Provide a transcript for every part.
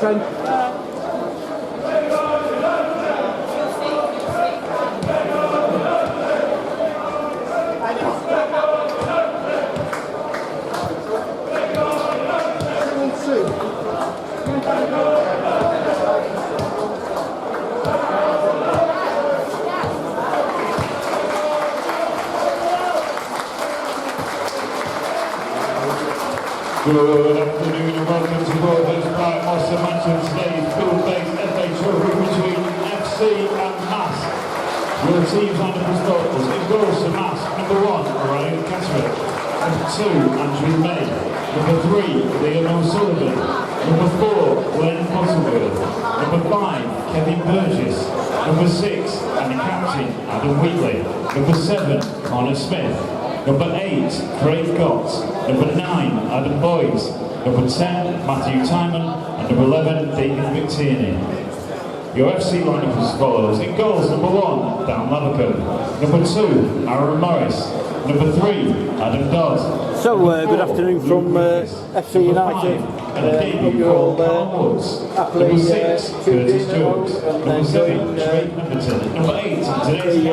friend. Good afternoon and welcome to Broadhurst Park, Marske United today's field-based FA Trophy between FC and Marske. Your teams lined up as follows. In goals for Marske, number 1, Ryan Catterick. Number 2, Andrew May. Number 3, Liam O'Sullivan. Number 4, Glenn Butterworth. Number 5, Kevin Burgess. Number 6, and the captain, Adam Wheatley. Number 7, Connor Smith. Number 8, Craig Gott. Number 9, Adam Boyes. Number 10, Matthew Timon. And number 11, David McTierney. Your FC lineup is as follows. In goals, number 1, Dan Lavercombe. Number 2, Aaron Morris. Number 3, Adam Dodd. So, good afternoon from FC United. Hope you're all happily tuned in and enjoying the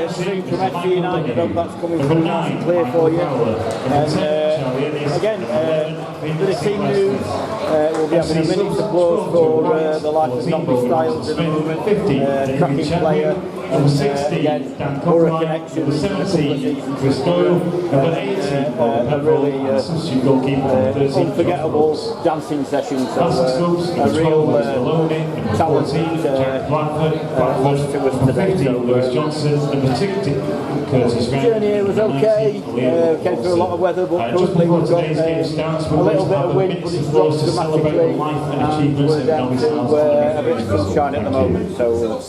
stream from FC United. That's coming from nice and clear for you. And again, for the team news, we'll be having a minute's applause for the life of Nobby Styles in a moment. Cracking player. Number 16, Dan Copeland. Number 17, Chris Doyle. Number 18, Bob Pepperell. And substitute goalkeeper, 13, unforgettable dancing session. So a real talent Jack Bradford to us today. Lewis Johnson. Number 60, Curtis Grant. The journey here was okay. Came through a lot of weather, but currently we've got a little bit of wind, but it's dropped dramatically, and we're down to a bit of sunshine at the moment. So.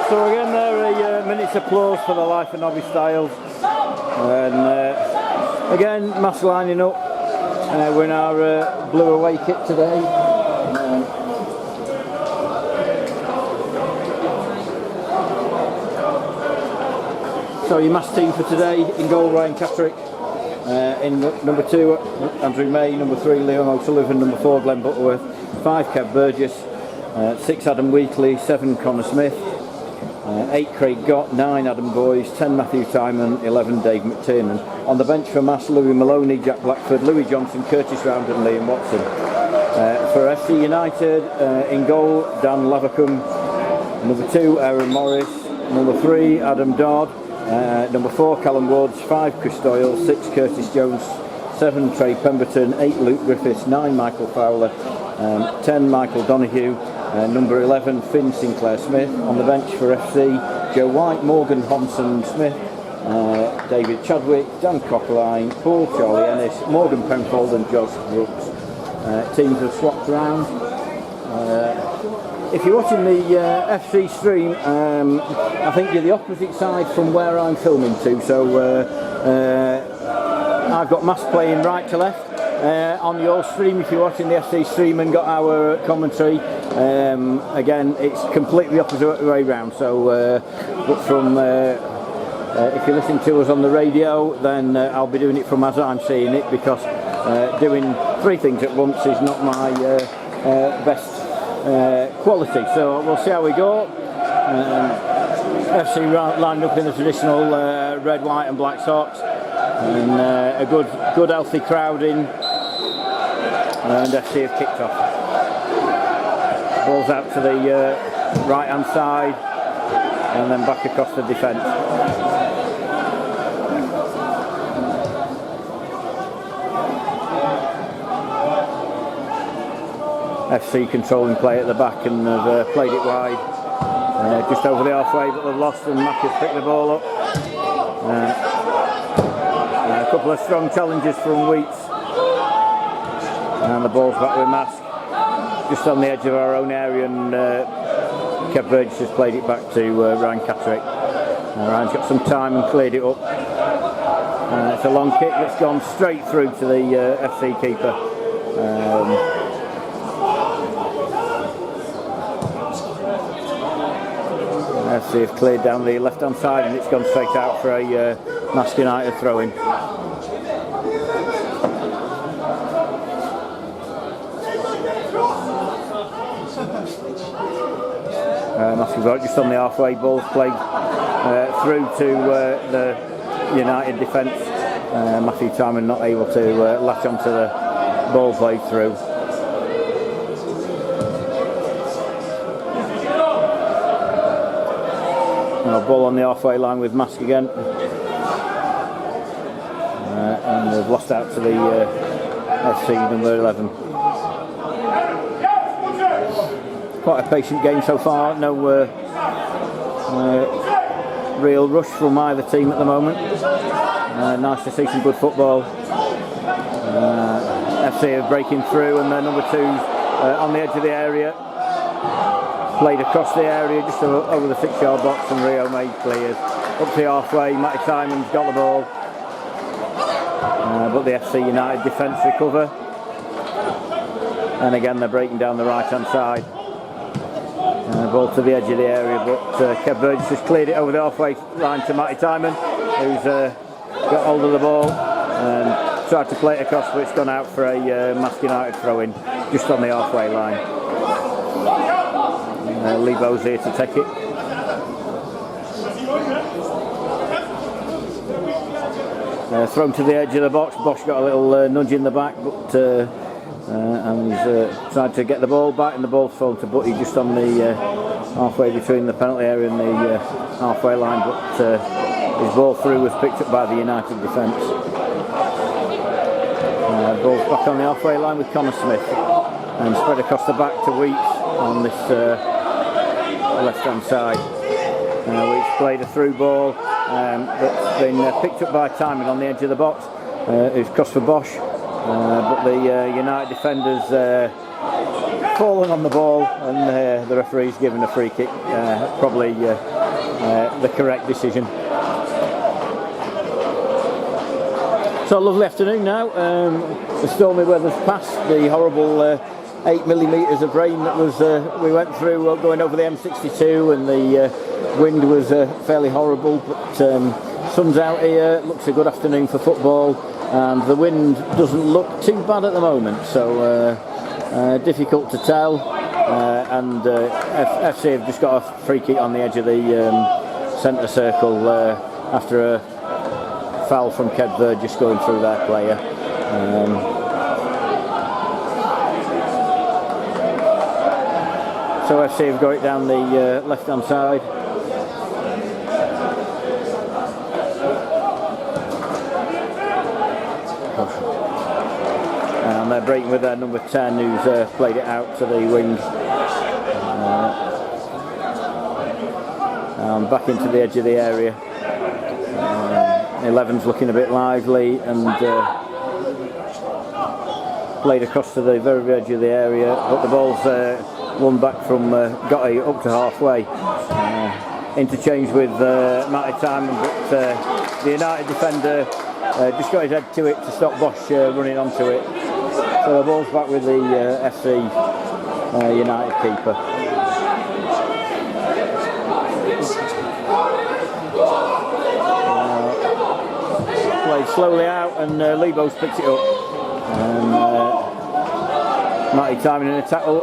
So again there, a minute's applause for the life of Nobby Styles, and again Marske lining up. We're in our blue away kit today. So your Marske team for today: in goal Ryan Catterick, in number 2 Andrew May, number 3 Liam O'Sullivan, number 4 Glenn Butterworth, 5 Kev Burgess, 6 Adam Wheatley, 7 Connor Smith, 8 Craig Gott, 9 Adam Boyes, 10 Matthew Timon, 11 Dave McTiernan. On the bench for Marske, Louis Maloney, Jack Blackford, Louis Johnson, Curtis Round and Liam Watson. For FC United, in goal Dan Lavercombe, number 2 Aaron Morris, number 3 Adam Dodd, number 4 Callum Woods, 5 Chris Doyle, 6 Curtis Jones, 7 Trey Pemberton, 8 Luke Griffiths, 9 Michael Fowler, 10 Michael Donoghue, number 11 Finn Sinclair Smith. On the bench for FC, Joe White, Morgan Honson Smith, David Chadwick, Dan Cockline, Paul Charlie Ennis, Morgan Penfold and Josh Brooks. Teams have swapped around. If you're watching the FC stream, I think you're the opposite side from where I'm filming to, so I've got Marske playing right to left. On your stream, if you're watching the FC stream and got our commentary, again it's completely opposite way round. So but from if you listen to us on the radio, then I'll be doing it from as I'm seeing it, because doing 3 things at once is not my best quality. So we'll see how we go. FC lined up in the traditional red, white and black socks, and a good healthy crowd in. and FC have kicked off. Ball's out to the right hand side and then back across the defence. FC controlling play at the back and have played it wide, just over the halfway, but they've lost and Mack has picked the ball up. A couple of strong challenges from Wheats, and the ball's back with Marske, just on the edge of our own area, and Kev Burgess has played it back to Ryan Catterick. Ryan's got some time and cleared it up. It's a long kick that's gone straight through to the FC keeper. FC have cleared down the left hand side and it's gone straight out for a Marske United throw in. Marske got just on the halfway, ball's played through to the United defence. Matthew Timon not able to latch onto the ball played through. Now ball on the halfway line with Marske again, and they've lost out to the FC number 11. Quite a patient game so far, no real rush from either team at the moment. Nice to see some good football. FC are breaking through and their number 2's on the edge of the area. Played across the area just over the 6-yard box and Rio May clears. Up to the halfway, Matty Simon's got the ball. But the FC United defence recover. And again they're breaking down the right hand side. Ball to the edge of the area, but Kev Burgess has cleared it over the halfway line to Matty Timon, who's got hold of the ball and tried to play it across, but it's gone out for a Marske United throw in just on the halfway line. Lebo's here to take it. Thrown to the edge of the box. Bosch got a little nudge in the back, but and he's tried to get the ball back, and the ball's fallen to Butty just on the halfway between the penalty area and the halfway line, but his ball through was picked up by the United defence. Ball's back on the halfway line with Connor Smith and spread across the back to Wheats on this left hand side. Wheats played a through ball that's been picked up by Timon on the edge of the box. It's crossed for Bosch. But the United defenders fallen on the ball and the referee's given a free kick, probably the correct decision. So a lovely afternoon now. The stormy weather's passed, the horrible 8 millimetres of rain that was we went through going over the M62, and the wind was fairly horrible, but sun's out here, looks a good afternoon for football. And the wind doesn't look too bad at the moment, so difficult to tell. And FC have just got a free kick on the edge of the centre circle after a foul from Kev Burgess going through their player. So FC have got it down the left hand side. And they're breaking with their number 10, who's played it out to the wing. And back into the edge of the area. 11's looking a bit lively and played across to the very edge of the area, but the ball's won back from Gotti up to halfway. Interchange with Matty Timon, but the United defender just got his head to it to stop Bosch running onto it. So the ball's back with the FC United keeper. Played slowly out and Lebo's picked it up. And Matty Timon in a tackle.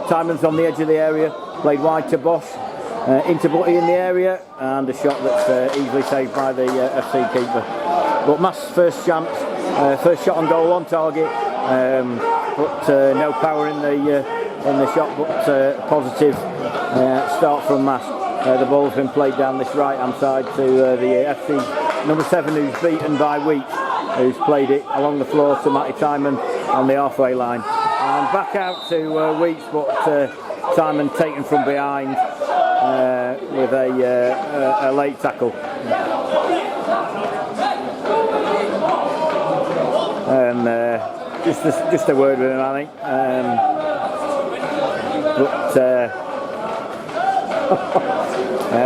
Timon's on the edge of the area, played wide to Bosch. Into Butty in the area, and a shot that's easily saved by the FC keeper. But Mass's first chance, first shot on goal on target, but no power in the shot, but positive start from Marske. The ball's been played down this right hand side to the FC number 7, who's beaten by Wheat, who's played it along the floor to Matty Timon on the halfway line, and back out to Wheats, but Timon taken from behind with a late tackle. And just a word with him, I think.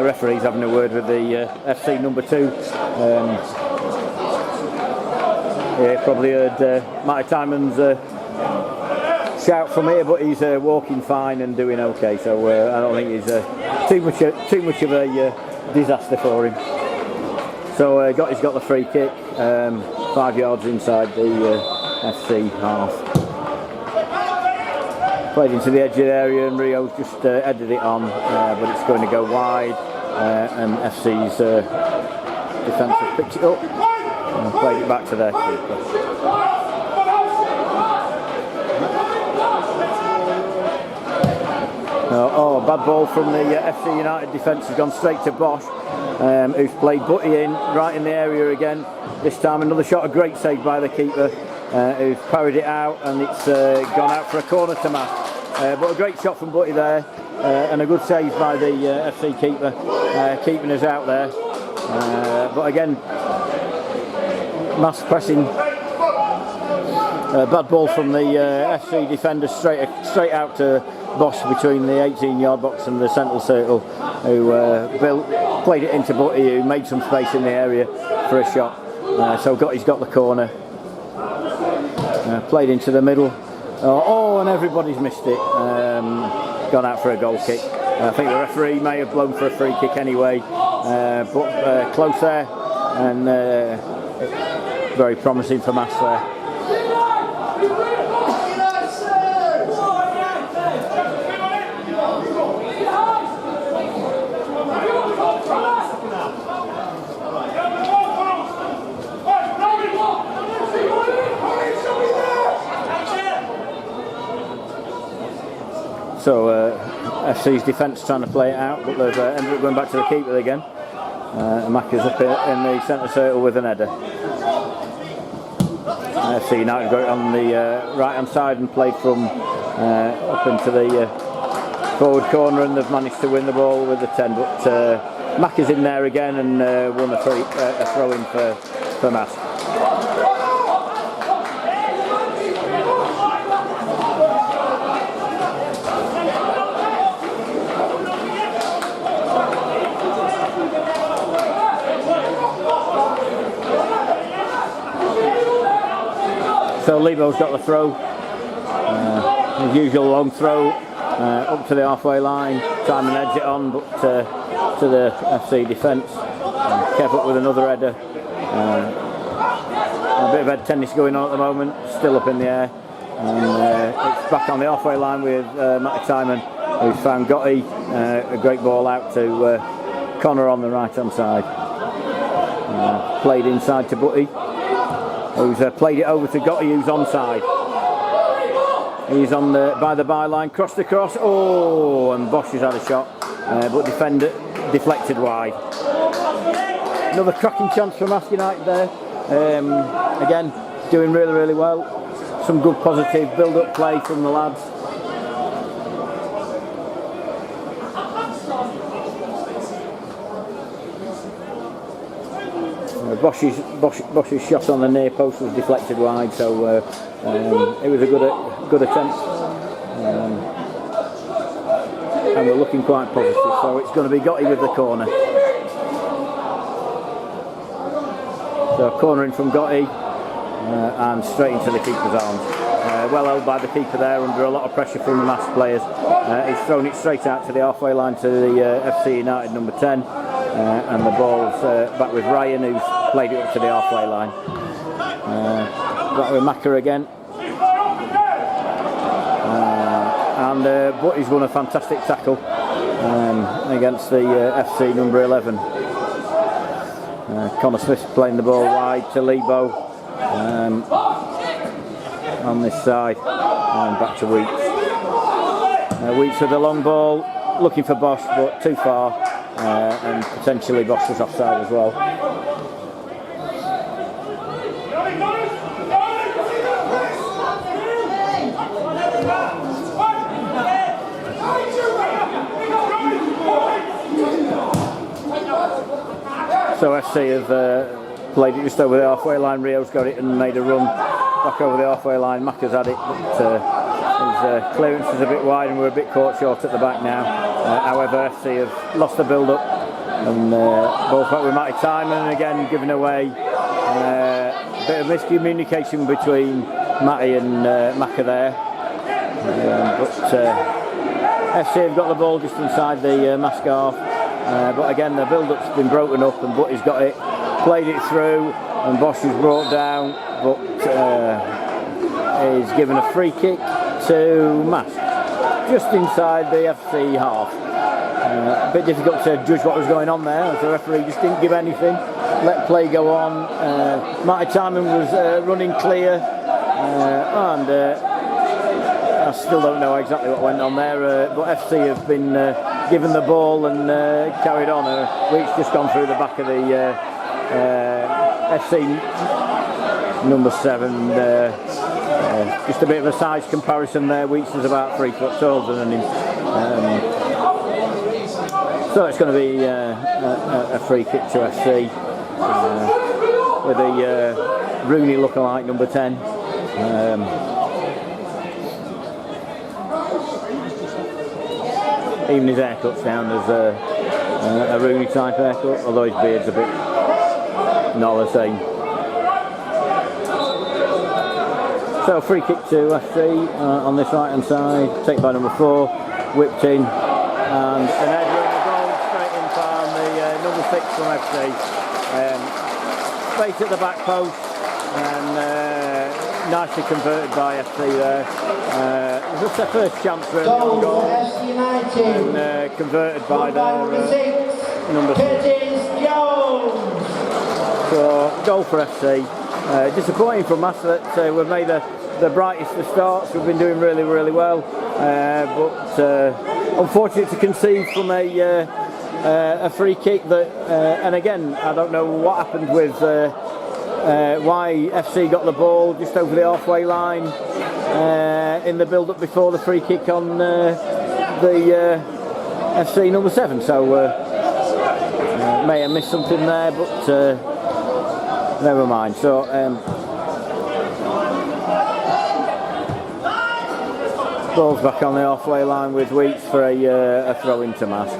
Referee's having a word with the FC number 2. Yeah, probably heard Matty Timon's shout from here, but he's walking fine and doing okay. So I don't think he's too much of a disaster for him. So he's got the free kick, 5 yards inside the FC half. Played into the edge of the area, and Rio's just headed it on, but it's going to go wide, and FC's defence has picked it up and played it back to their keeper. Oh, bad ball from the FC United defence has gone straight to Bosch, who's played Butty in, right in the area again. This time another shot, a great save by the keeper, who's parried it out, and it's gone out for a corner to Marske. But a great shot from Butty there, and a good save by the FC keeper, keeping us out there. But again, Marske pressing. Bad ball from the FC defender straight out to Bosch between the 18-yard box and the central circle, who played it into Butty, who made some space in the area for a shot. So he's got the corner. Played into the middle. And everybody's missed it. Gone out for a goal kick. I think the referee may have blown for a free kick anyway, but close there, and very promising for Marske there. So FC's defence trying to play it out, but they've ended up going back to the keeper again. Marke's up in the centre circle with an header. FC United got it on the right hand side and played from up into the forward corner, and they've managed to win the ball with the 10. But Marke's in there again and won a throw in for Marske. So Lebo's got the throw, his usual long throw, up to the halfway line. Timon heads it on, but to the FC defence. Kev up with another header. A bit of head tennis going on at the moment, still up in the air. And it's back on the halfway line with Matty Timon, who's found Gotti. A great ball out to Connor on the right hand side. Played inside to Butty, who's played it over to Gotti, who's onside. He's on by the byline, crossed across. And Bosch has had a shot, but defender deflected wide. Another cracking chance for Marske United there. Again, doing really, really well. Some good positive build-up play from the lads. Bosch's shot on the near post was deflected wide, so it was a good attempt, and we're looking quite positive. So it's going to be Gotti with the corner. So cornering from Gotti and straight into the keeper's arms. Well held by the keeper there, under a lot of pressure from the Marske players. He's thrown it straight out to the halfway line to the FC United number 10. And the ball's back with Ryan, who's played it up to the halfway line. Back with Marske again. And Butty's won a fantastic tackle against the FC number 11. Connor Smith's playing the ball wide to Lebo on this side. and back to Weeks. Weeks with the long ball, looking for Bosch, but too far, and potentially Bosch was offside as well. So FC have played it just over the halfway line. Rio's got it and made a run back over the halfway line. Macca's had it, but his clearance is a bit wide and we're a bit caught short at the back now. However, FC have lost the build-up and ball back with Matty Timon, and again giving away a bit of miscommunication between Matty and Macca there. But FC have got the ball just inside the Marske half. But again, the build-up's been broken up and Butty's got it, played it through, and Bosch is brought down, but is given a free kick to Marske, just inside the FC half. A bit difficult to judge what was going on there, as the referee just didn't give anything, let play go on. Matty Timon was running clear, and I still don't know exactly what went on there, but FC have been given the ball and carried on. Weeks just gone through the back of the FC number 7. Just a bit of a size comparison there. Weeks is about 3 foot taller than him. So it's going to be a free kick to FC with a Rooney lookalike number 10. Even his haircut's down as a Rooney type haircut, although his beard's a bit not the same. So free kick to FC on this right hand side, taken by number 4, whipped in, and an header and a goal straight in from the number 6 from FC. Straight at the back post, and nicely converted by FC there. This is their first chance for a goal, and converted by their number 6. So goal for FC. Disappointing from us that we've made the brightest of starts. We've been doing really, really well, but unfortunate to concede from a free kick. That, and again, I don't know what happened with why FC got the ball just over the halfway line in the build-up before the free kick on the FC number 7. So may have missed something there, but never mind. So ball's back on the halfway line with Weeks for a throw into Marske.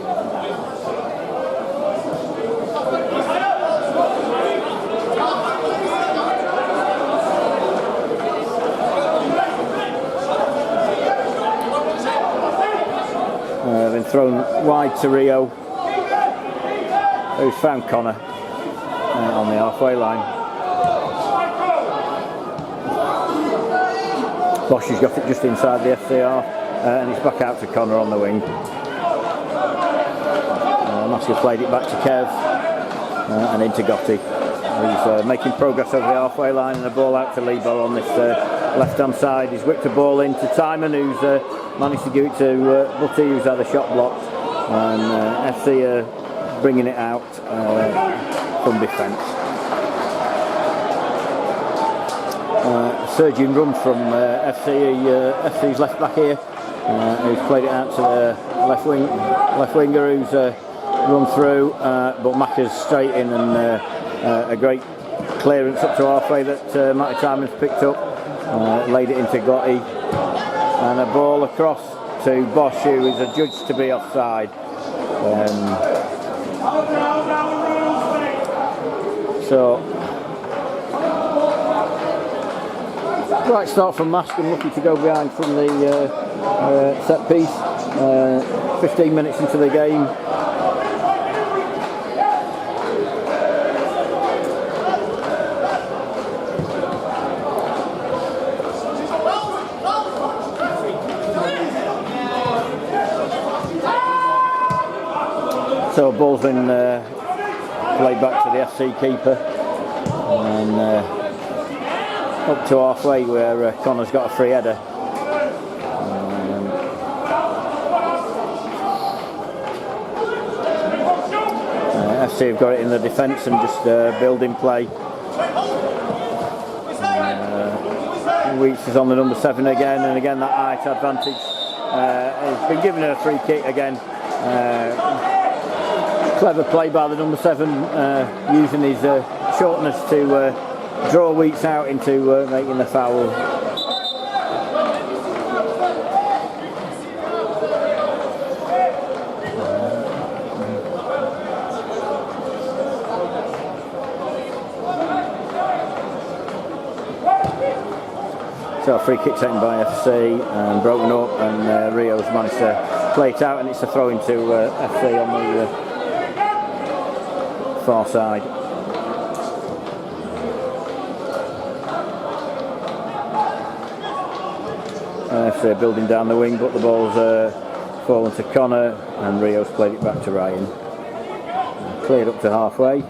Been thrown wide to Rio, who's found Connor on the halfway line. Bosch has got it just inside the FC half, and it's back out to Connor on the wing. Marske played it back to Kev and into Gotti, who's making progress over the halfway line, and a ball out to Lebo on this left hand side. He's whipped a ball into Timon, who's managed to give it to Butty, who's had a shot blocked, and FC are bringing it out from defence. Surging run from FC's left back here, who's played it out to the left winger, who's run through, but Macca's straight in, and a great clearance up to halfway that Matty Timon's picked up, laid it into Gotti, and a ball across to Bosch, who is adjudged to be offside. So right start from Marske, and lucky to go behind from the set piece. 15 minutes into the game. So ball's been played back to the FC keeper, and up to halfway where Connor's got a free header. FC have got it in the defence and just building play. Weeks is on the number 7 again, and again that height advantage. He's been given a free kick again. Clever play by the number 7, using his shortness to draw Weeks out into making the foul. So a free kick taken by FC and broken up, and Rio's managed to play it out, and it's a throw into FC on the far side. FC are building down the wing, but the ball's fallen to Connor, and Rio's played it back to Ryan. Cleared up to halfway.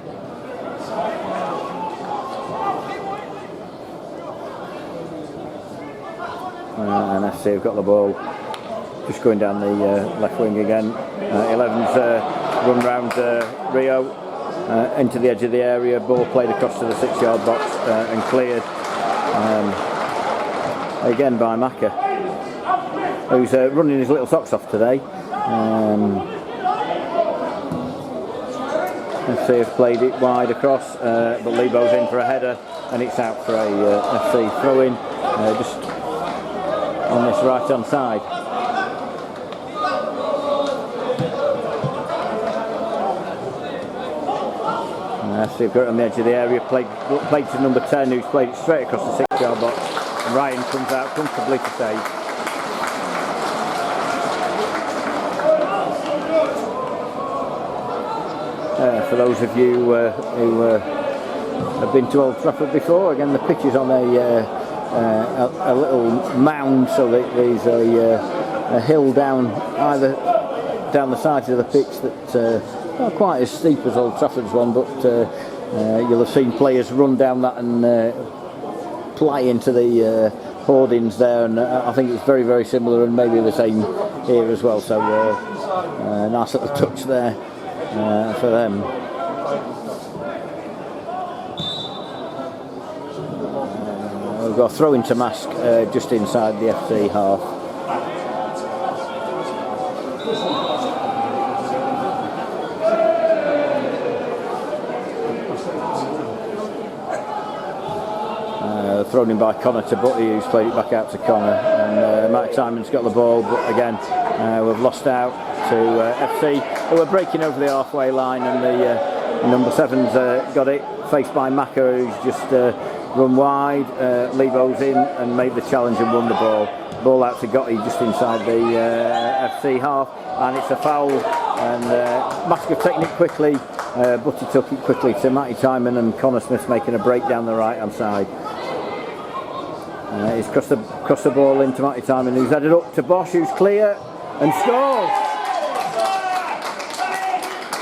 And FC have got the ball just going down the left wing again. 11's run round Rio into the edge of the area. Ball played across to the 6-yard box and cleared again by Maka, who's running his little socks off today. FC have played it wide across, but Lebo's in for a header, and it's out for a FC throw-in. Just on this right hand side. FC have got it on the edge of the area, played to number 10, who's played it straight across the 6-yard box, and Ryan comes out comfortably to save. For those of you who have been to Old Trafford before, again the pitch is on a little mound, so that there's a hill down the sides of the pitch that not quite as steep as Old Trafford's one, but you'll have seen players run down that and play into the hoardings there, and I think it's very, very similar, and maybe the same here as well. So nice little touch there for them. We've got a throw into Marske just inside the FC half. Thrown in by Connor to Butty, who's played it back out to Connor, and Matt Timon's got the ball, but again we've lost out to FC, who are breaking over the halfway line, and the number 7's got it, faced by Maka, who's just run wide. Lebo's in and made the challenge and won the ball. Ball out to Gotti just inside the FC half, and it's a foul, and Marske have taken it quickly. Butty took it quickly to Matty Timon, and Connor Smith's making a break down the right hand side. He's crossed the ball into Matty Timon, who's headed up to Bosch, who's clear and scores.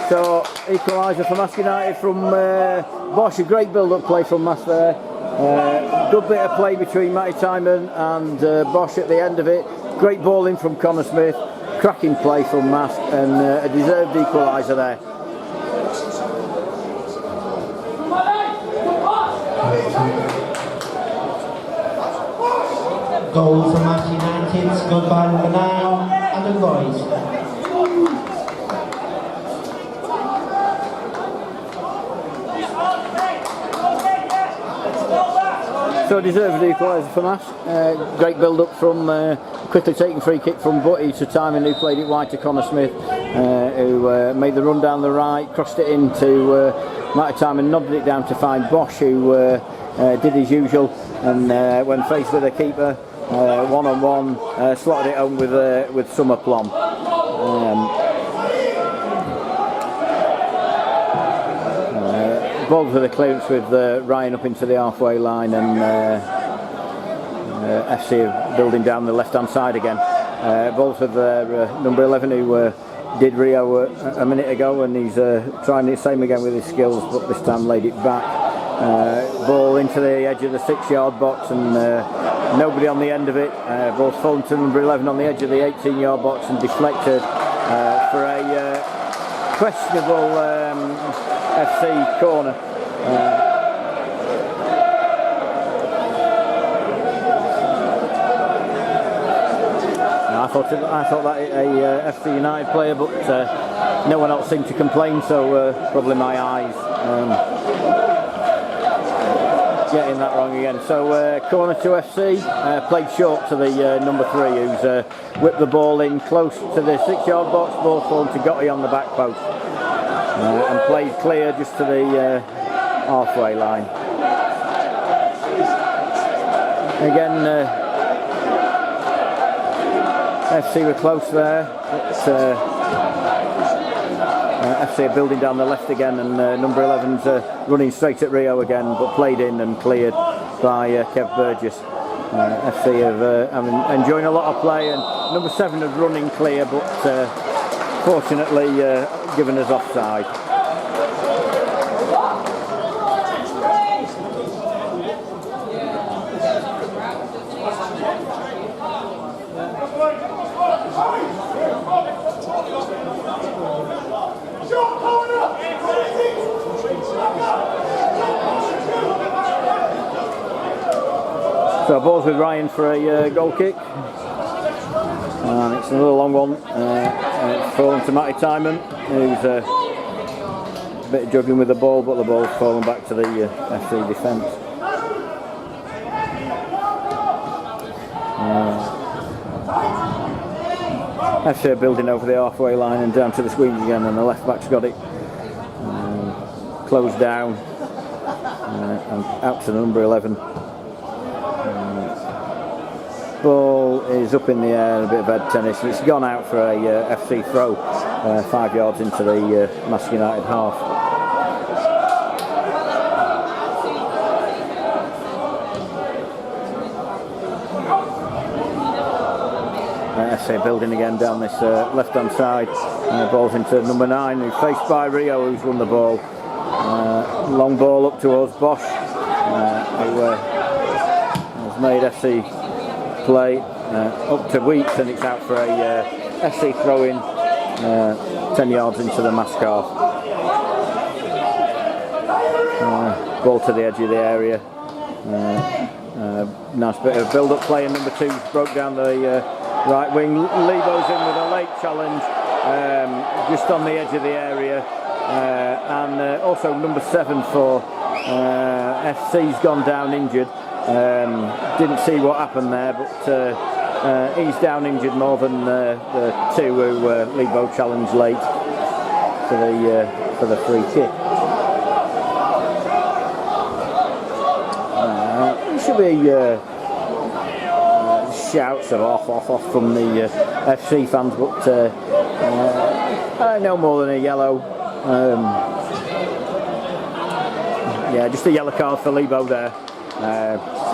So equaliser for Marske United from Bosch. A great build-up play from Marske there. Good bit of play between Matty Timon and Bosch at the end of it. Great ball in from Connor Smith. Cracking play from Marske, and a deserved equaliser there. Goal for Marske United, scored by number 9, Adam Boyd. So deserved equaliser for Marske. Great build-up from quickly taking free kick from Butty to Timon, who played it wide to Connor Smith, who made the run down the right, crossed it into Matty Timon, nodded it down to find Bosch, who did his usual, and when faced with a keeper, one-on-one, slotted it home with some aplomb. Ball for the clearance with Ryan up into the halfway line, and FC building down the left hand side again. Ball for number 11, who did Rio a minute ago, and he's trying the same again with his skills, but this time laid it back. Ball into the edge of the 6-yard box, and nobody on the end of it. Ball's fallen to number 11 on the edge of the 18-yard box and deflected for a questionable FC corner. I thought that a FC United player, but no one else seemed to complain, so probably my eyes getting that wrong again. So corner to FC, played short to the number 3, who's whipped the ball in close to the 6-yard box, ball fallen to Gotti on the back post, and played clear just to the halfway line. Again, FC were close there, but FC are building down the left again, and number 11's running straight at Rio again, but played in and cleared by Kev Burgess. FC have enjoying a lot of play, and number 7 is running clear, but fortunately given us offside. So ball's with Ryan for a goal kick, and it's another long one. It's fallen to Matty Timon, who's a bit juggling with the ball, but the ball's fallen back to the FC defence. FC are building over the halfway line and down to the screen again, and the left back's got it closed down and out to the number 11. Ball is up in the air, a bit of head tennis, and it's gone out for a FC throw, 5 yards into the Marske United half. FC building again down this left hand side, ball's into number 9, who's faced by Rio, who's won the ball. Long ball up towards Bosch, who has made FC play up to Weeks, and it's out for a FC throw in 10 yards into the Marske half. Ball to the edge of the area. Nice bit of build up play, and number 2 broke down the right wing. Lebo's in with a late challenge just on the edge of the area, and also number 7 for FC's gone down injured. Didn't see what happened there, but he's down injured more than the 2 who Lebo challenged late for the free kick. There should be shouts of off from the FC fans, but no more than a yellow. Yeah, just a yellow card for Lebo there.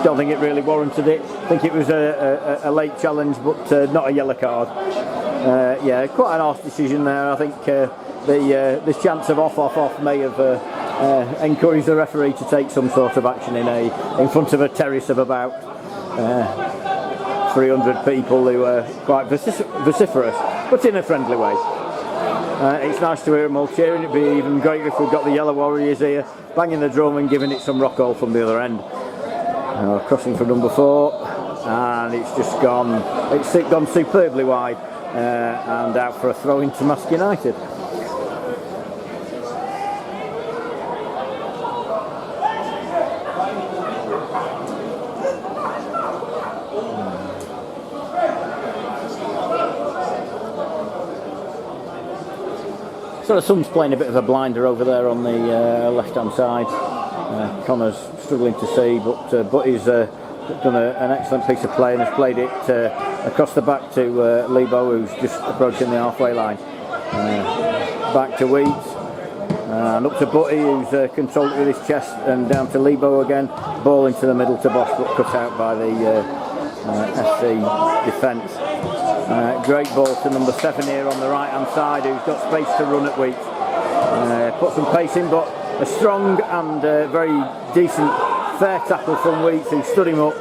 Don't think it really warranted it. I think it was a late challenge, but not a yellow card. Yeah, quite an harsh decision there. I think the chance of off may have encouraged the referee to take some sort of action in front of a terrace of about 300 people who are quite vociferous, but in a friendly way. It's nice to hear them all cheering. It'd be even great if we've got the Yellow Warriors here banging the drum and giving it some rock all from the other end. Crossing for number 4, and it's just gone. It's gone superbly wide and out for a throw into Marske United. So the sun's playing a bit of a blinder over there on the left-hand side. Connor's struggling to see, but he's done an excellent piece of play and has played it across the back to Lebo, who's just approaching the halfway line. Back to Weeds, and up to Butty, who's controlled it with his chest, and down to Lebo again. Ball into the middle to Bosch, but cut out by the FC defence. Great ball to number 7 here on the right hand side, who's got space to run at Weeks. Put some pace in, but a strong and very decent fair tackle from Weeks, who stood him up,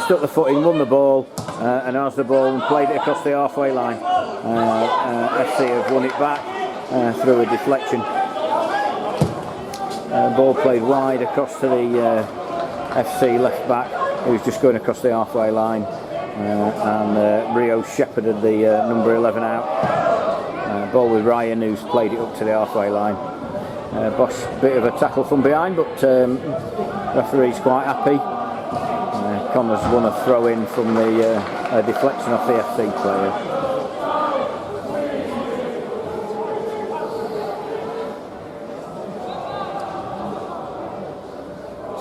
stuck the foot in, won the ball, and has the ball and played it across the halfway line. FC have won it back, through a deflection. Ball played wide across to the FC left back, who's just going across the halfway line, and Rio shepherded the number 11 out. Ball with Ryan, who's played it up to the halfway line. Bosch, bit of a tackle from behind, but referee's quite happy. Connor's won a throw in from the deflection off the FC player.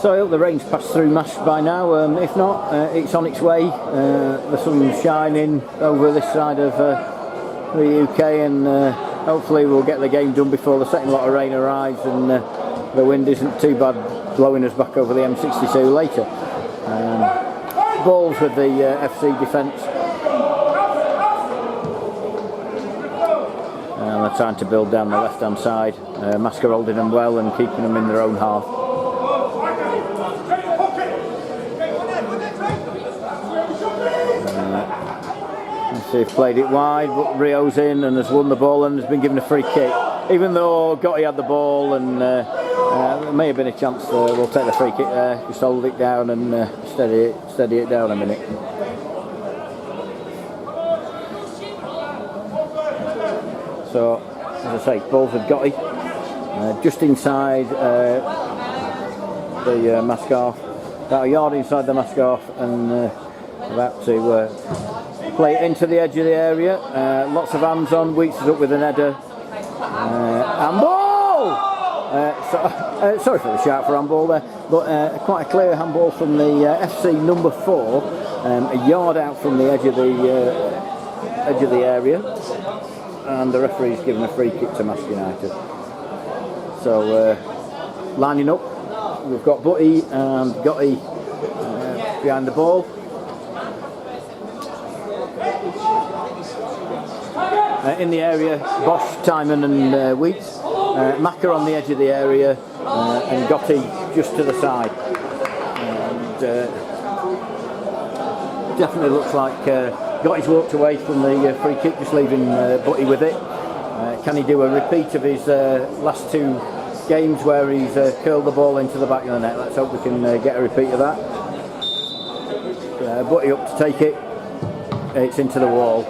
So I hope the rain's passed through Marske by now. If not, it's on its way. The sun's shining over this side of the UK, and hopefully we'll get the game done before the second lot of rain arrives, and the wind isn't too bad blowing us back over the M62 later. Balls with the FC defence. And they're trying to build down the left hand side. Marske holding them well and keeping them in their own half. They've played it wide, but Rio's in and has won the ball and has been given a free kick. Even though Gotti had the ball, and there may have been a chance, we'll take the free kick there. Just hold it down and steady it down a minute. So, as I say, balls with Gotti, just inside the Marske half, about a yard inside the Marske half, and about to play it into the edge of the area. Lots of hands on. Weeks is up with an header. Handball! Sorry for the shout for handball there, but quite a clear handball from the FC number 4, a yard out from the edge of the area, and the referee's given a free kick to Marske United. So lining up, we've got Butty and Gotti behind the ball. In the area, Bosch, Timon and Wheats. Macca on the edge of the area, and Gotti just to the side. And definitely looks like Gotti's walked away from the free kick, just leaving Butty with it. Can he do a repeat of his last 2 games where he's curled the ball into the back of the net? Let's hope we can get a repeat of that. Butty up to take it. It's into the wall.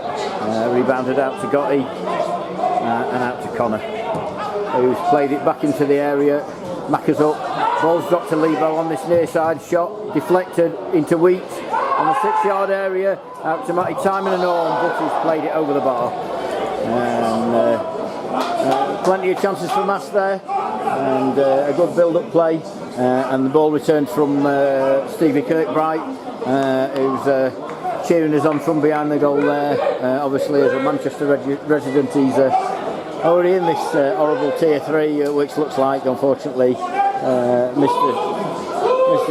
Rebounded out to Gotti and out to Connor, who's played it back into the area. Macca's up. Ball's dropped to Lebo on this near side. Shot deflected into Wheats on the 6-yard area. Out to Matty Timon and Orm, but he's played it over the bar. And plenty of chances for Marske there, and a good build-up play. And the ball returned from Stevie Kirkbright, who's cheering us on from behind the goal there. Obviously, as a Manchester resident, he's already in this horrible Tier 3, which looks like, unfortunately, Mr.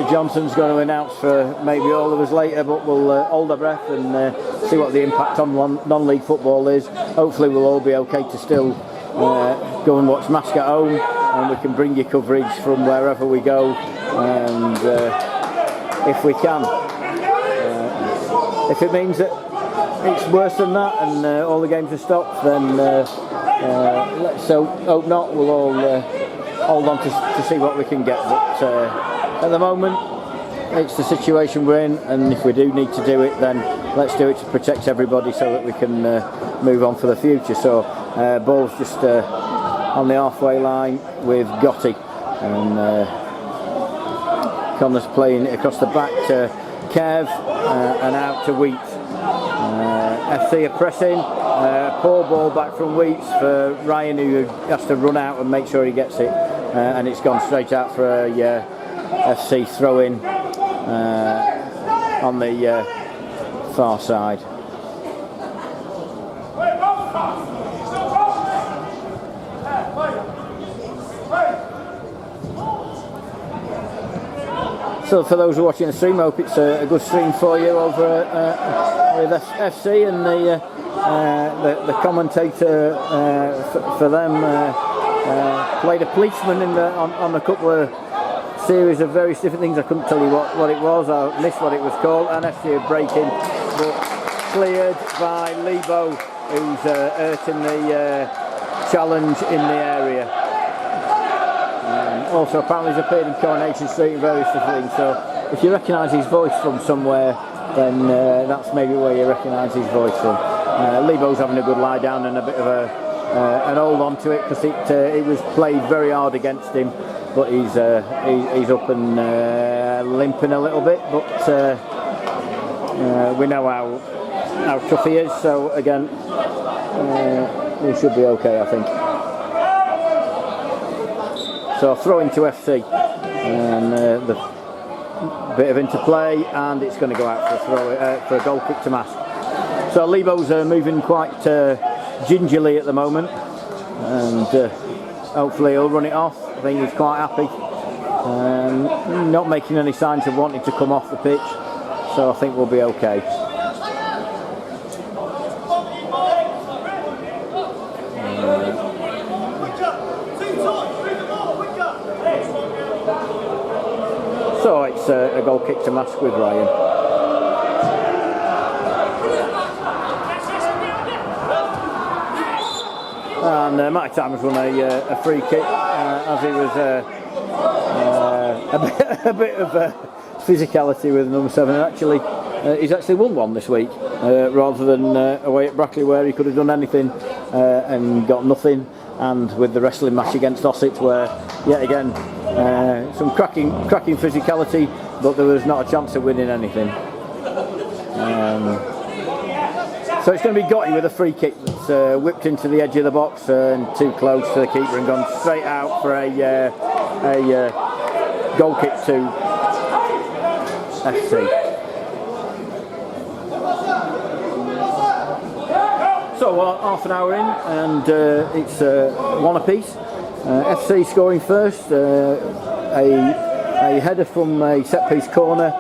Johnson's going to announce for maybe all of us later, but we'll hold our breath and see what the impact on non-league football is. Hopefully we'll all be okay to still go and watch Marske at home, and we can bring you coverage from wherever we go, and if we can. If it means that it's worse than that and all the games are stopped, then let's hope not. We'll all hold on to see what we can get. But at the moment, it's the situation we're in, and if we do need to do it, then let's do it to protect everybody so that we can move on for the future. So ball's just on the halfway line with Gotti, and Connor's playing it across the back to Kev and out to Wheats. FC are pressing. Poor ball back from Wheats for Ryan, who has to run out and make sure he gets it. And it's gone straight out for a FC throw in on the far side. So for those who are watching the stream, I hope it's a good stream for you over with FC, and the commentator for them played a policeman on a couple of series of various different things. I couldn't tell you what it was, I missed what it was called, and FC are breaking, but cleared by Lebo, who's hurt in the challenge in the area. Also, apparently he's appeared in Coronation Street and various other things, so if you recognise his voice from somewhere, then that's maybe where you recognise his voice from. Lebo's having a good lie down and a bit of an hold on to it, because it was played very hard against him, but he's up and limping a little bit, but we know how tough he is, so again he should be okay, I think. So throw into FC, and the bit of interplay, and it's going to go out for a goal kick to Marske. So Lebo's moving quite gingerly at the moment, and hopefully he'll run it off. I think he's quite happy, not making any signs of wanting to come off the pitch, so I think we'll be okay. So it's a goal kick to Marske with Ryan. And Matty Timer's won a free kick, as he was a bit of physicality with number 7. And actually, he's actually won one this week, rather than away at Brackley, where he could have done anything and got nothing. And with the wrestling match against Ossett, where yet again some cracking physicality, but there was not a chance of winning anything. So it's going to be Gotti with a free kick that's whipped into the edge of the box and too close to the keeper, and gone straight out for a goal kick to FC. So half an hour in, and it's 1 apiece. FC scoring first, a header from a set-piece corner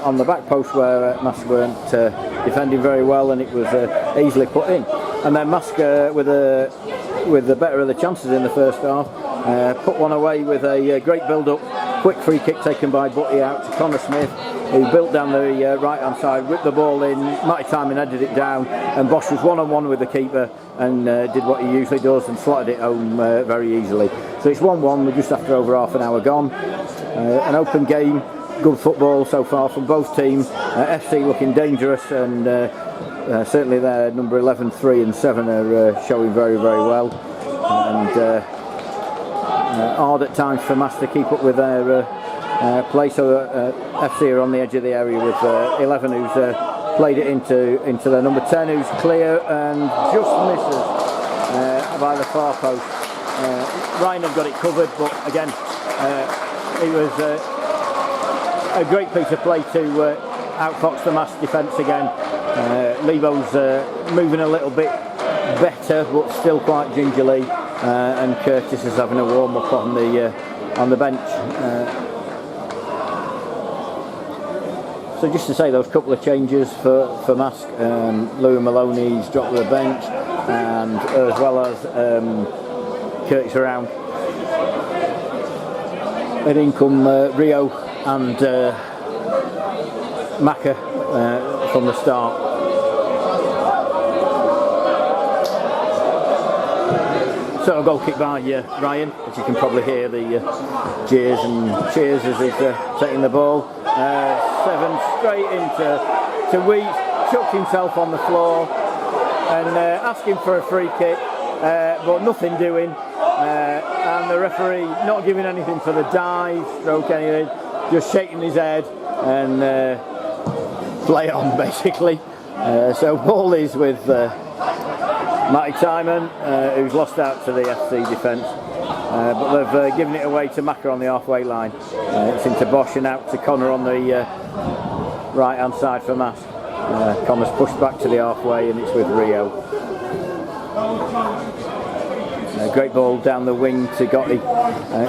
on the back post, where Marske weren't defending very well, and it was easily put in. And then Marske, with the better of the chances in the first half, put one away with a great build-up, quick free kick taken by Butty out to Connor Smith, who built down the right-hand side, whipped the ball in. Matty Timon headed it down, and Bosch was one-on-one with the keeper and did what he usually does and slotted it home very easily. So it's 1-1, we're just after over half an hour gone. An open game, good football so far from both teams. FC looking dangerous, and certainly their number 11, 3 and 7 are showing very, very well. And hard at times for Marske to keep up with their play, so FC are on the edge of the area with 11, who's played it into their number 10, who's clear and just misses by the far post. Ryan had got it covered, but again it was a great piece of play to outfox the Marske defence again. Lebo's moving a little bit better, but still quite gingerly, and Curtis is having a warm up on the bench. So just to say, those couple of changes for Marske, Louis Maloney's dropped to the bench, and as well as Curtis around. And in come Rio and Maka from the start. So a goal kick by Ryan, as you can probably hear the jeers and cheers as he's taking the ball. 7 straight into Wheat, chucked himself on the floor and asking for a free kick, but nothing doing, and the referee not giving anything for the dive, stroke anything, just shaking his head and play on basically. So ball is with Matty Timon, who's lost out to the FC defence, but they've given it away to Maka on the halfway line. It's into Bosch and out to Connor on the right hand side for Marske. Connor's pushed back to the halfway, and it's with Rio. Great ball down the wing to Gotti,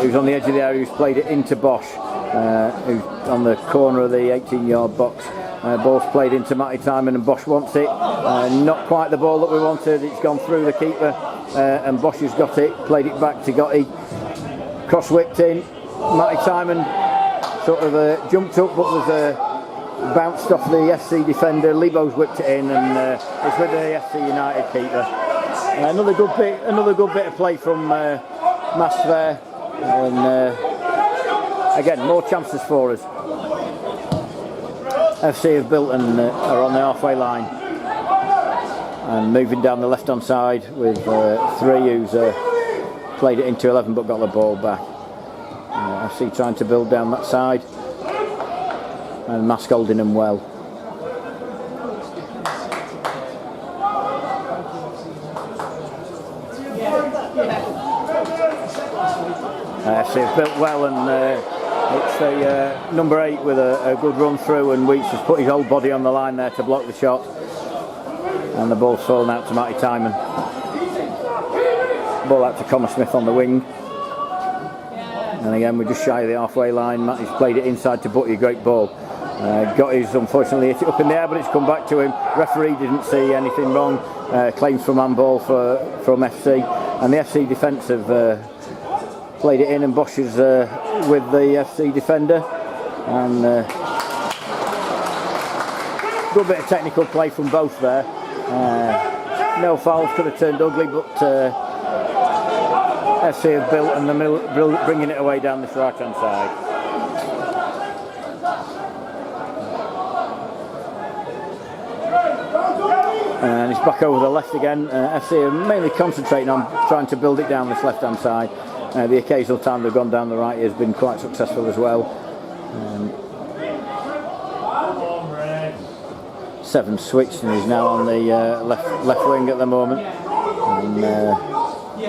who's on the edge of the area, who's played it into Bosch, who's on the corner of the 18-yard box. Ball's played into Matty Timon, and Bosch wants it. Not quite the ball that we wanted. It's gone through the keeper, and Bosch has got it. Played it back to Gotti. Cross whipped in. Matty Timon sort of jumped up, but was bounced off the FC defender. Lebo's whipped it in, and it's with the FC United keeper. Another good bit of play from Marske there, and again more chances for us. FC have built and are on the halfway line, and moving down the left hand side with 3 who's played it into 11 but got the ball back. FC trying to build down that side, and Marske holding them well. FC have built well, and it's the number 8 with a good run through, and Weeks has put his whole body on the line there to block the shot, and the ball's fallen out to Matty Timon. Ball out to Connor Smith on the wing, and again we're just shy of the halfway line. Matty's played it inside to Butty, great ball. Got his, unfortunately hit it up in the air, but it's come back to him. Referee didn't see anything wrong. Claims from handball from FC, and the FC defence have played it in, and Bosch is with the FC defender, and good bit of technical play from both there. No fouls, could have turned ugly, but FC have built, and they're bringing it away down this right hand side. And it's back over the left again. FC are mainly concentrating on trying to build it down this left hand side. The occasional time they've gone down the right has been quite successful as well. 7 switched and he's now on the left wing at the moment. And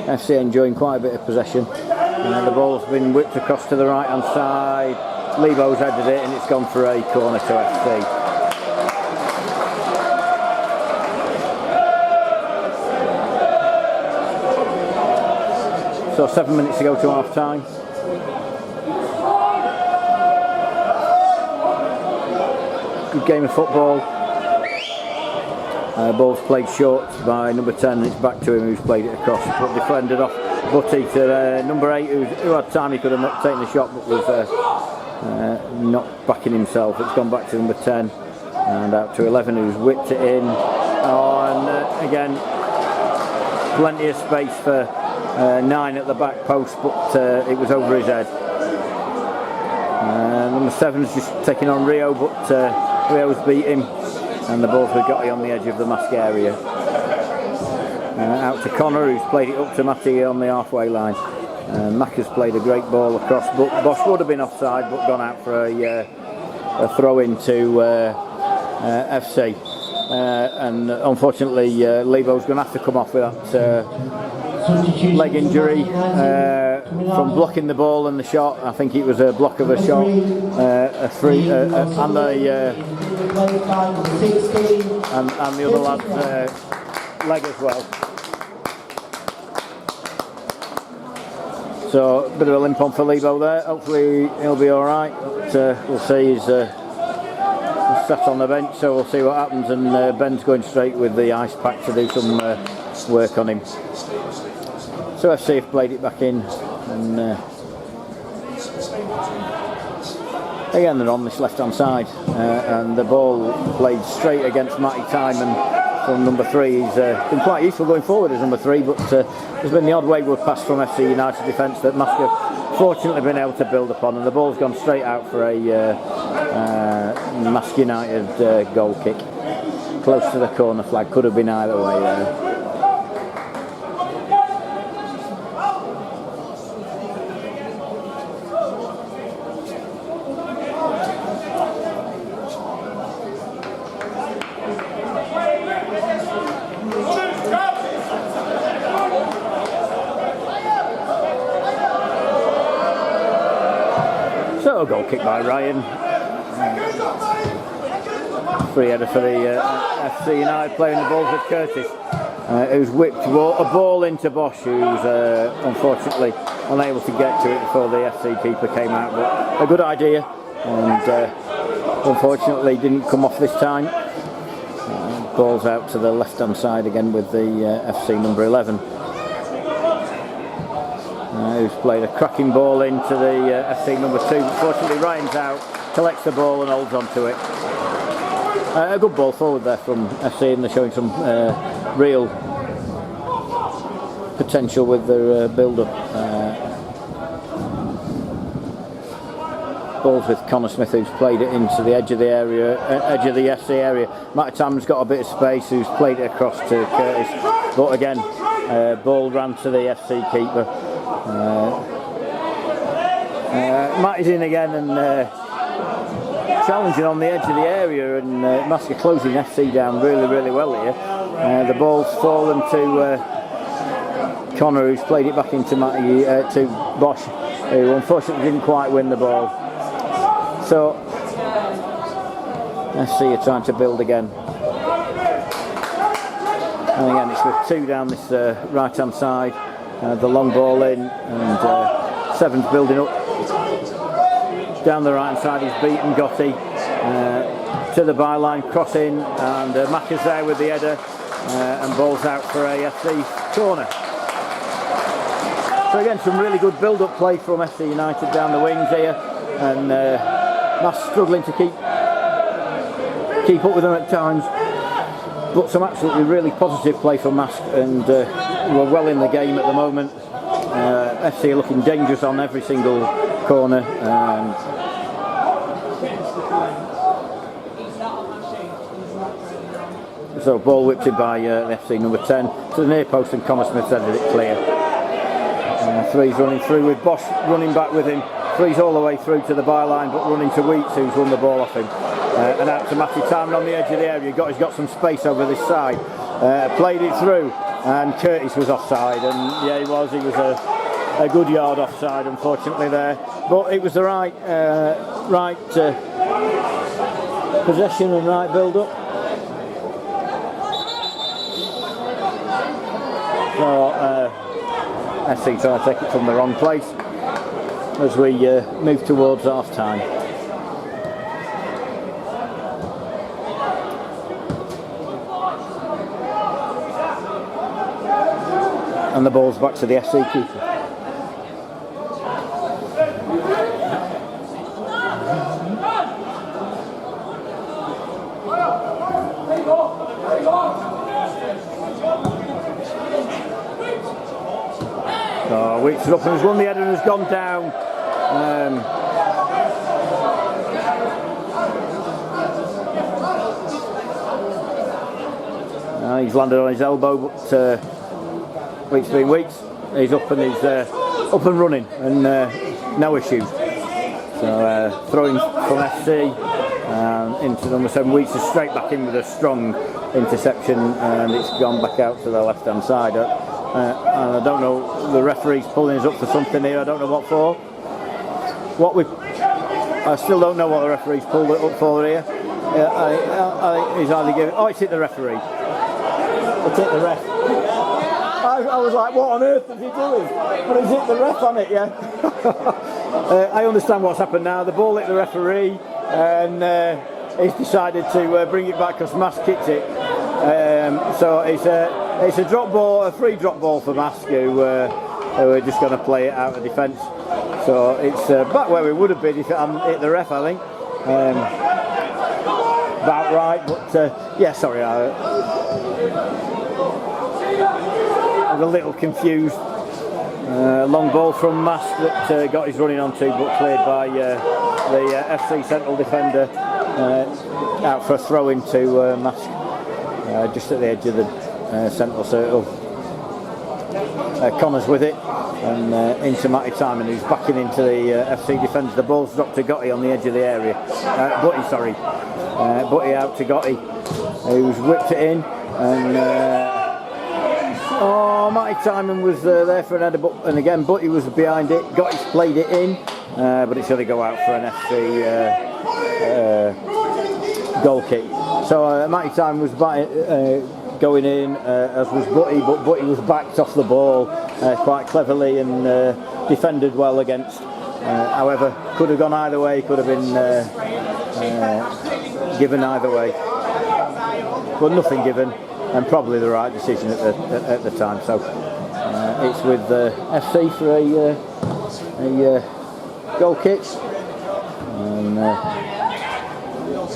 FC enjoying quite a bit of possession. And the ball's been whipped across to the right hand side. Lebo's headed it, and it's gone for a corner to FC. So 7 minutes to go to half time. Good game of football. Ball's played short by number 10, and it's back to him who's played it across, but defended off Butty to number 8 who had time. He could have taken the shot but was not backing himself. It's gone back to number 10 and out to 11 who's whipped it in. And again plenty of space for 9 at the back post, but it was over his head. Number 7's just taking on Rio, but Rio's beat him, and the ball's got on the edge of the Marske area. Out to Connor, who's played it up to Matty on the halfway line. Mack has played a great ball across, but Bosch would have been offside but gone out for a throw in to FC. And unfortunately Lebo's going to have to come off with that leg injury from blocking the ball and the shot. I think it was a block of a shot, a free, and the other lad's leg as well. So a bit of a limp on for Lebo there. Hopefully he'll be all right. But, we'll see. He's sat on the bench, so we'll see what happens. And Ben's going straight with the ice pack to do some work on him. So FC have played it back in, and again they're on this left hand side, and the ball played straight against Matty Timon from number 3. He's been quite useful going forward as number 3, but there's been the odd wayward pass from FC United defence that Marske have fortunately been able to build upon, and the ball's gone straight out for a Marske United goal kick, close to the corner flag. Could have been either way there. So a goal kick by Ryan. Free header for the FC United, playing the balls with Curtis, who's whipped a ball into Bosch, who's unfortunately unable to get to it before the FC keeper came out. But a good idea, and unfortunately didn't come off this time. Ball's out to the left hand side again with the FC number 11. Who's played a cracking ball into the FC number 2. Unfortunately Ryan's out, collects the ball and holds on to it. A good ball forward there from FC, and they're showing some real potential with their build-up. Balls with Connor Smith, who's played it into the edge of the area, edge of the FC area. Matty Tam's got a bit of space, who's played it across to Curtis, but again, ball ran to the FC keeper. Matty's in again and challenging on the edge of the area, and Marske closing FC down really well here. The ball's fallen to Connor, who's played it back into Matty, to Bosch, who unfortunately didn't quite win the ball. So FC are trying to build again, and again it's with 2 down this right hand side. The long ball in, and Seven's building up down the right hand side. He's beaten Gotti to the byline, crossing, and Mack is there with the header, and ball's out for a FC corner. So again, some really good build-up play from FC United down the wings here, and Mask struggling to keep up with them at times, but some absolutely really positive play from Mask, and we're well in the game at the moment. FC are looking dangerous on every single corner. So ball whipped in by the FC number 10 to the near post, and Connor Smith ended it clear. Three's running through with Bosch running back with him. Three's all the way through to the byline, but running to Weeks, who's won the ball off him. And out to Matty Tam on the edge of the area. He's got some space over this side. Played it through, and Curtis was offside, and yeah, he was a good yard offside, unfortunately there. But it was the right possession and right build-up. So FC trying to take it from the wrong place as we move towards half time. And the ball's back to the FC keeper. Weeks is up and has won the header and has gone down. He's landed on his elbow, but Weeks being Weeks, he's up and running, and no issues. So throwing from FC into number 7. Weeks is straight back in with a strong interception, and it's gone back out to the left hand side. And I don't know, the referee's pulling us up for something here, I don't know what for. I still don't know what the referee's pulled it up for here. He's either giving, it's hit the referee. It's hit the ref. I was like, what on earth is he doing? But he's hit the ref on it, yeah. I understand what's happened now. The ball hit the referee, and he's decided to bring it back because Mask kicked it. So it's a drop ball, a free drop ball for Mask, who are just going to play it out of defence. So it's back where we would have been if it hadn't hit the ref, I think. About right, but yeah, sorry, I was a little confused. Long ball from Mask that got his running onto, but cleared by the FC central defender, out for a throw into Mask, just at the edge of the central circle. Connor's with it, and into Matty Timon, who's backing into the FC defence. The ball's dropped to Gotti on the edge of the area. Butty out to Gotti, who's whipped it in, and Matty Timon was there for an header, and again Butty was behind it. Gotti's played it in, but it's going to go out for an FC goal kick. So Matty Timon was going in, as was Butty, but Butty was backed off the ball quite cleverly and defended well against. However, could have gone either way, could have been given either way, but nothing given, and probably the right decision at the time. So it's with FC for a goal kick, and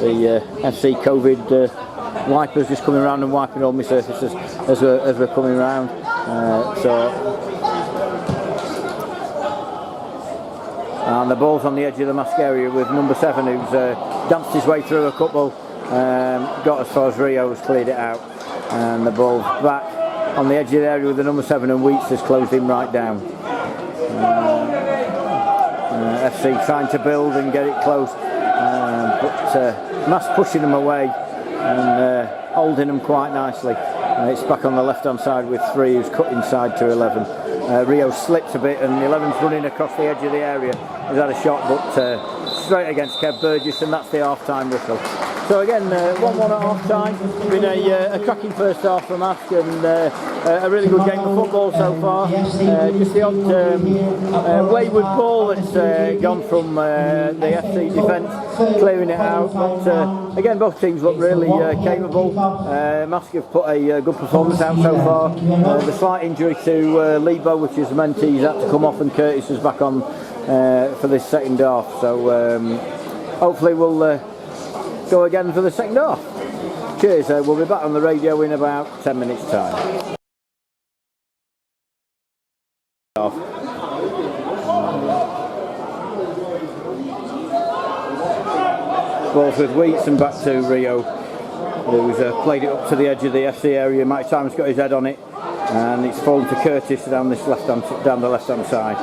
the FC COVID wipers just coming around and wiping all my surfaces as we're coming around. And the ball's on the edge of the Marske area with number 7, who's danced his way through a couple, got as far as Rio's cleared it out, and the ball's back on the edge of the area with the number 7, and Wheats has closed him right down. FC trying to build and get it close, but Mask pushing them away and holding them quite nicely. It's back on the left hand side with 3, who's cut inside to 11. Rio slips a bit and 11's running across the edge of the area. He's had a shot, but straight against Kev Burgess, and that's the half-time whistle. So again, 1-1 at half-time. Been a cracking first half from Mask, and a really good game of football so far. Just the odd wayward ball that's gone from the FC defence, clearing it out. But again, both teams look really capable. Mask have put a good performance out so far. The slight injury to Lebo, which is meant he's had to come off, and Curtis is back on for this second half. So hopefully we'll go again for the second half. Cheers, we'll be back on the radio in about 10 minutes time. Balls with Wheats and back to Rio, who's played it up to the edge of the FC area. Mike Time's got his head on it, and it's fallen to Curtis down the left hand side.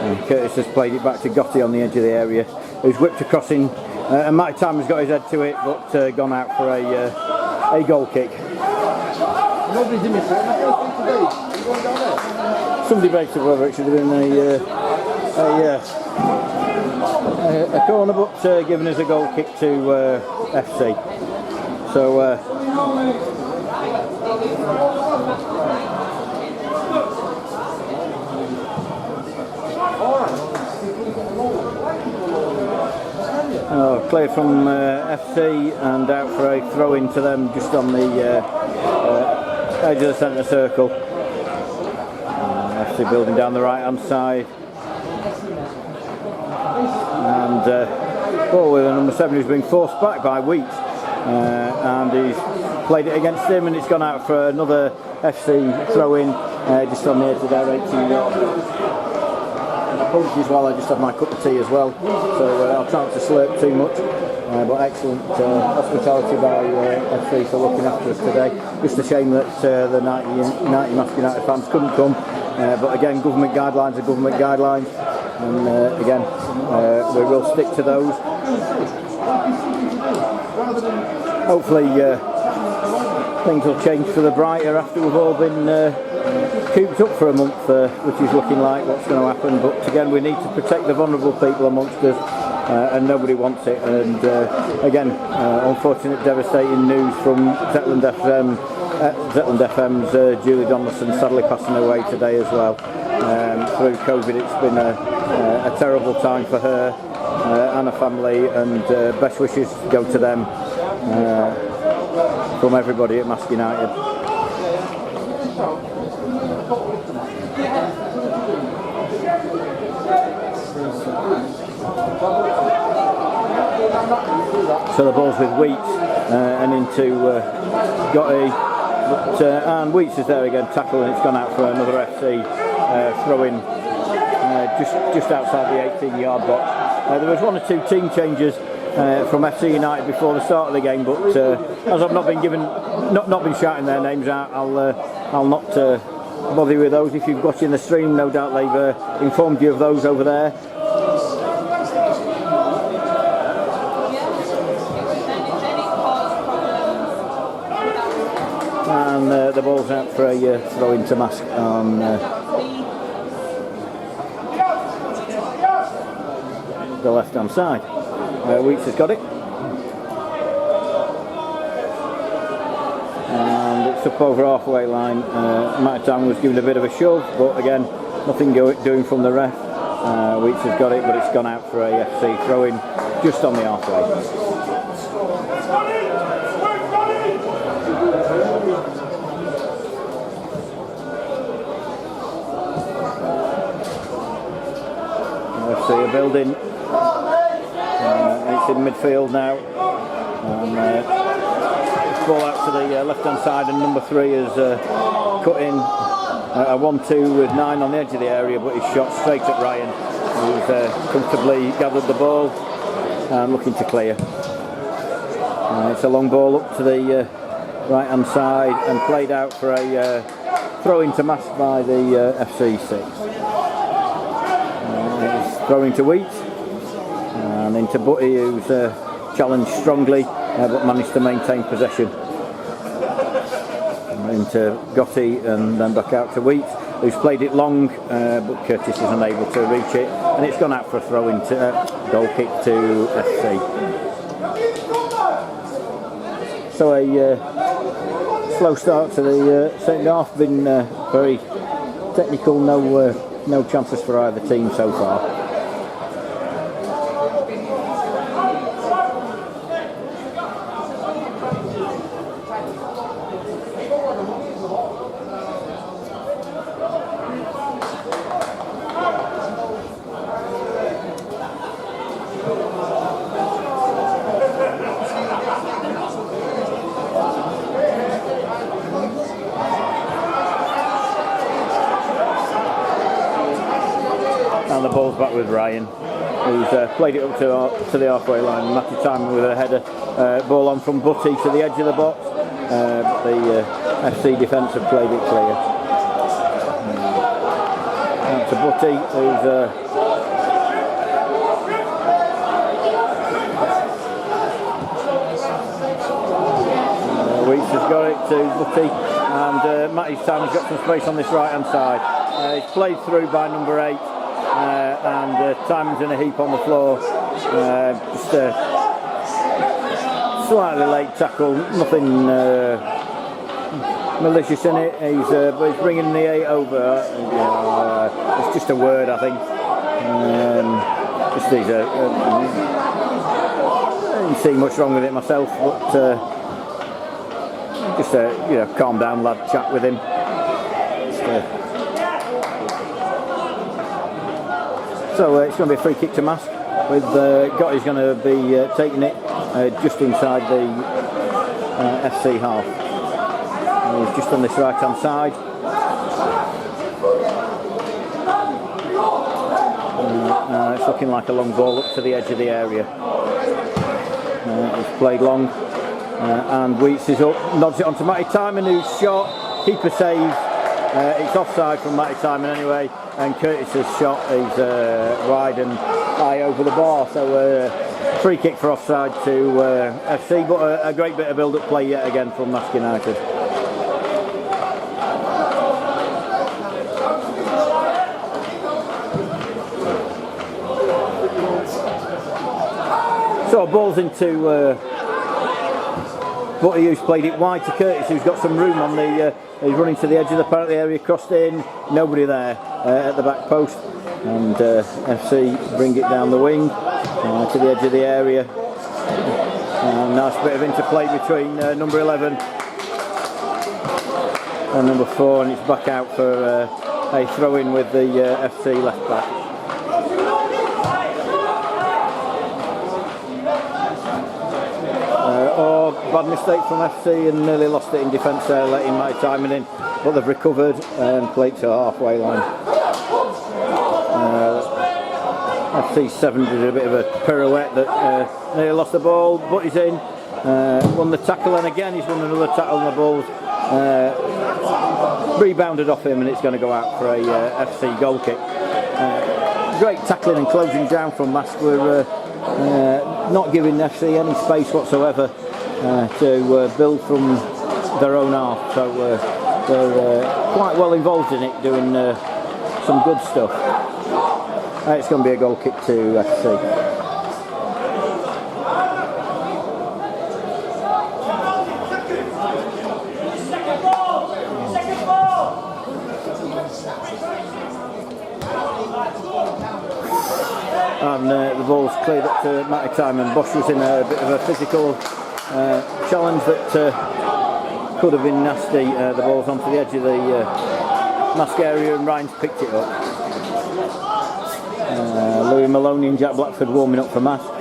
And Curtis has played it back to Gotti on the edge of the area, who's whipped across in. And Mike Tam has got his head to it, but gone out for a goal kick. Nobody's in it. Some debated whether it should have been a corner, but given us a goal kick to FC. So. Clear from FC and out for a throw in to them just on the edge of the centre circle. FC building down the right hand side, and ball with a number 7 who's been forced back by Wheats, and he's played it against him, and it's gone out for another FC throw in just on the edge of their 18 yard. Apologies while I just have my cup of tea as well, so I'll try not to slurp too much, but excellent hospitality by FC for looking after us today. Just a shame that the 90 Marske United fans couldn't come, but again, government guidelines are government guidelines, and again, we will stick to those. Hopefully things will change for the brighter after we've all been cooped up for a month, which is looking like what's going to happen. But again, we need to protect the vulnerable people amongst us, and nobody wants it. And again, unfortunate, devastating news from Zetland FM's Julie Donaldson sadly passing away today as well. Through COVID, it's been a terrible time for her and her family, and best wishes go to them from everybody at Marske United. So the ball's with Wheats and into Gotti, but and Wheats is there again, tackle, and it's gone out for another FC throw in just outside the 18 yard box. There was 1 or 2 team changes from FC United before the start of the game, but as I've not been shouting their names out, I'll not bother you with those. If you're watching the stream, no doubt they've informed you of those over there. And the ball's out for a throw into Mask on the left hand side. Wheats has got it, and it's up over halfway line. Mike Tam was given a bit of a shove, but again, nothing doing from the ref. Wheats has got it, but it's gone out for a FC throw in just on the halfway. FC are building. It's in midfield now. Ball out to the left hand side, and number 3 is cut in a 1-2 with 9 on the edge of the area, but he's shot straight at Ryan, who's comfortably gathered the ball and looking to clear. It's a long ball up to the right hand side and played out for a throw into Marske by the FC6. He's throwing to Wheat and into Butty, who's challenged strongly but managed to maintain possession. Into Gotti and then back out to Wheat, who's played it long, but Curtis is unable to reach it, and it's gone out for a throw into goal kick to FC. So a slow start to the second half, been very technical, no chances for either team so far. And the ball's back with Ryan, who's played it up to the halfway line. Matty Timon with a header, ball on from Butty to the edge of the box. The FC defence have played it clear. Out to Butty, who's Weeks has got it to Butty, and Matty Timon's got some space on this right hand side. It's played through by number 8. And Timon's in a heap on the floor. Just a slightly late tackle, nothing malicious in it. But he's bringing the 8 over. It's just a word, I think. I didn't see much wrong with it myself, but just a calm down lad chat with him. So it's going to be a free kick to Marske, with Gotti's going to be taking it just inside the FC half. He's just on this right hand side. It's looking like a long ball up to the edge of the area. It's played long, and Wheats is up, nods it onto Matty Timon, who's shot, keeper saves. It's offside from Matty Timon anyway, and Curtis's shot is wide and high over the bar, so free kick for offside to FC, but a great bit of build-up play yet again from Marske United. So balls into Butty, who's played it wide to Curtis, who's got some room on the. He's running to the edge of the penalty area, crossed in, nobody there at the back post, and FC bring it down the wing to the edge of the area. Nice bit of interplay between number 11 and number 4, and it's back out for a throw-in with the FC left back. Bad mistake from FC and nearly lost it in defence there, letting Matty Timon in, but they've recovered and played to a halfway line. FC7 did a bit of a pirouette that nearly lost the ball, but he's in, won the tackle, and again he's won another tackle, and the ball's rebounded off him, and it's going to go out for a FC goal kick. Great tackling and closing down from Marske. We're not giving FC any space whatsoever to build from their own half, so they're quite well involved in it, doing some good stuff. It's going to be a goal kick to FC. And the ball's cleared up to Matty Timon. Bosch was in a bit of a physical challenge that could have been nasty. The ball's onto the edge of the Marske area, and Ryan's picked it up. Louis Maloney and Jack Blackford warming up for Marske.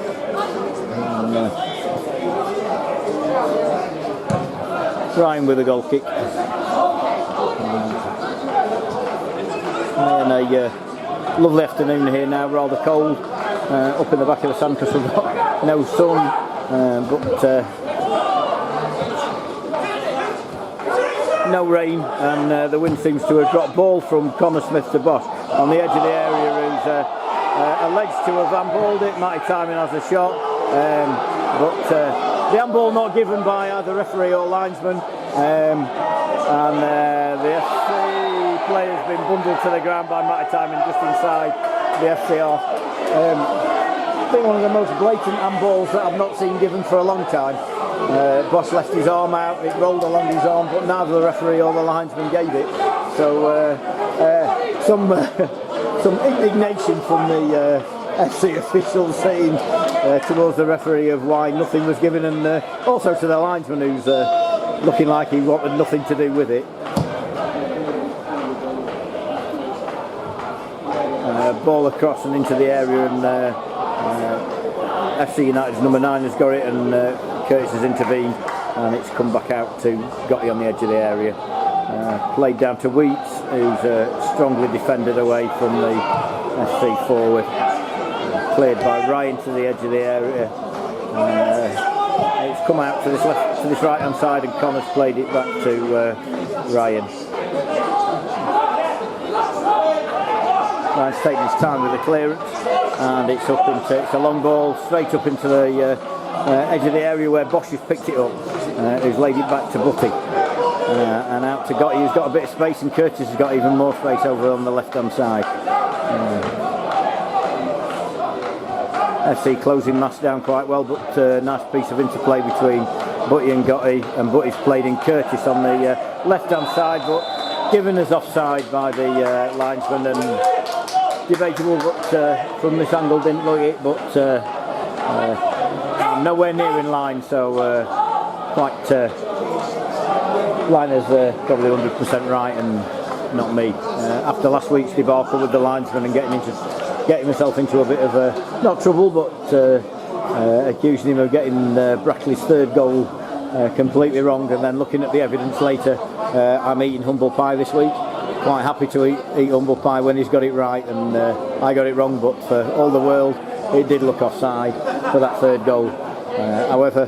Ryan with a goal kick. And a lovely afternoon here now, rather cold, up in the back of the stand because we've got no sun, but no rain, and the wind seems to have dropped. Ball from Connor Smith to Bosch on the edge of the area, who's alleged to have handballed it. Matty Timing has a shot, but the handball not given by either referee or linesman, and the FC player has been bundled to the ground by Matty Timing just inside the FC off. I think one of the most blatant handballs that I've not seen given for a long time. Bosch left his arm out, it rolled along his arm, but neither the referee or the linesman gave it. So some indignation from the FC officials saying towards the referee of why nothing was given, and also to the linesman who's looking like he wanted nothing to do with it. Ball across and into the area, and FC United's number 9 has got it, and Curtis has intervened, and it's come back out to Gotti on the edge of the area. Played down to Wheats, who's strongly defended away from the FC forward. Cleared by Ryan to the edge of the area. It's come out to this right hand side, and Connor's played it back to Ryan. Ryan's taking his time with the clearance, and it's a long ball straight up into the edge of the area where Bosch has picked it up, who's laid it back to Butty, and out to Gotti, who's got a bit of space, and Curtis has got even more space over on the left hand side. FC closing Mass down quite well, but nice piece of interplay between Butty and Gotti, and Butty's played in Curtis on the left hand side, but given as offside by the linesman, and debatable, but from this angle didn't look it, but nowhere near in line, so quite liner's probably 100% right and not me. After last week's debacle with the linesman and getting himself into a bit of not trouble, but accusing him of getting Brackley's third goal completely wrong, and then looking at the evidence later, I'm eating humble pie this week. Quite happy to eat humble pie when he's got it right, and I got it wrong, but for all the world it did look offside for that third goal. However,